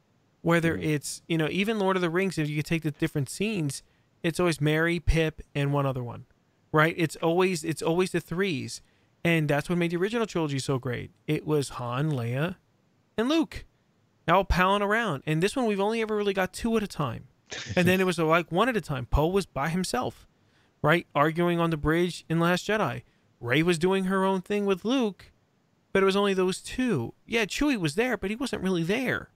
Whether it's, even Lord of the Rings, if you could take the different scenes, it's always Merry, Pip, and one other one, right? It's always the threes. And that's what made the original trilogy so great. It was Han, Leia, and Luke, all palling around. And this one, we've only ever really got two at a time. And then it was like one at a time. Poe was by himself, right? Arguing on the bridge in Last Jedi. Rey was doing her own thing with Luke, but it was only those two. Yeah, Chewie was there, but he wasn't really there.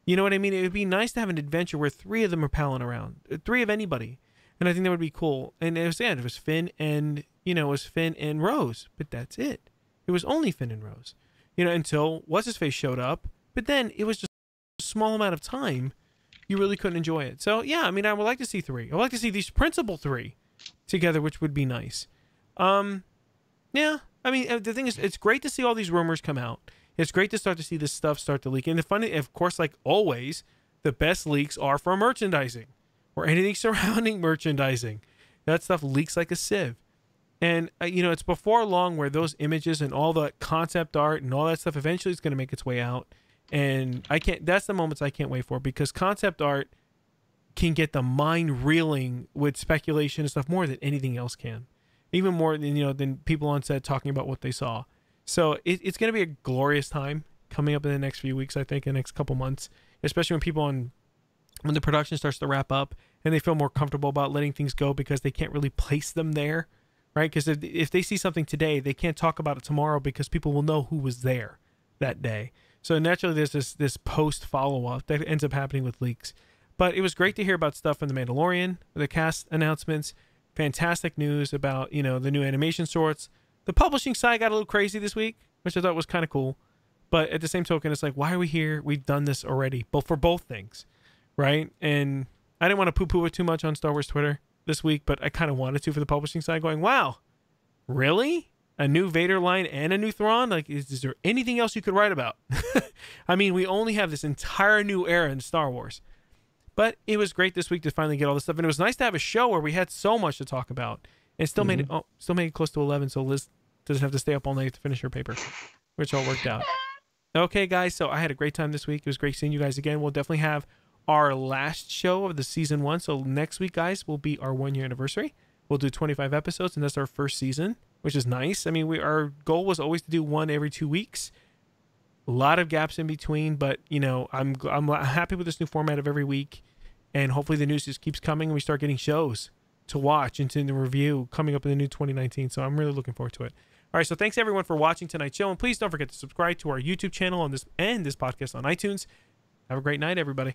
You know what I mean? It would be nice to have an adventure where three of them are palling around. Three of anybody. And I think that would be cool. And it was Finn and... it was Finn and Rose, but that's it. It was only Finn and Rose, until What's-His-Face showed up, but then it was just a small amount of time. You really couldn't enjoy it. So, yeah, I would like to see three. I would like to see these principal three together, which would be nice. The thing is, it's great to see all these rumors come out. It's great to start to see this stuff start to leak. And the funny, of course, like always, the best leaks are from merchandising or anything surrounding merchandising. That stuff leaks like a sieve. And, it's before long where those images and all the concept art and all that stuff eventually is going to make its way out. And that's the moments I can't wait for, because concept art can get the mind reeling with speculation and stuff more than anything else can. Even more than people on set talking about what they saw. So it's going to be a glorious time coming up in the next few weeks, I think, in the next couple months, especially when the production starts to wrap up and they feel more comfortable about letting things go because they can't really place them there. Right? Because if they see something today, they can't talk about it tomorrow because people will know who was there that day. So naturally, there's this post follow-up that ends up happening with leaks. But it was great to hear about stuff from The Mandalorian, the cast announcements, fantastic news about, the new animation shorts. The publishing side got a little crazy this week, which I thought was kind of cool. But at the same token, it's like, why are we here? We've done this already, for both things, right? And I didn't want to poo-poo it too much on Star Wars Twitter this week, but I kind of wanted to for the publishing side, going, wow, really? A new Vader line and a new Thrawn? Like, is there anything else you could write about? We only have this entire new era in Star Wars. But it was great this week to finally get all this stuff. And it was nice to have a show where we had so much to talk about. And still made it close to 11, so Liz doesn't have to stay up all night to finish her paper, which all worked out. Okay, guys, so I had a great time this week. It was great seeing you guys again. We'll definitely have our last show of the season 1. So next week, guys, will be our 1-year anniversary. We'll do 25 episodes, and that's our first season, which is nice. Our goal was always to do one every 2 weeks. A lot of gaps in between, but I'm happy with this new format of every week, and hopefully the news just keeps coming and we start getting shows to watch and to review coming up in the new 2019. So I'm really looking forward to it. All right, so thanks everyone for watching tonight's show, and please don't forget to subscribe to our YouTube channel on this podcast on iTunes. Have a great night, everybody.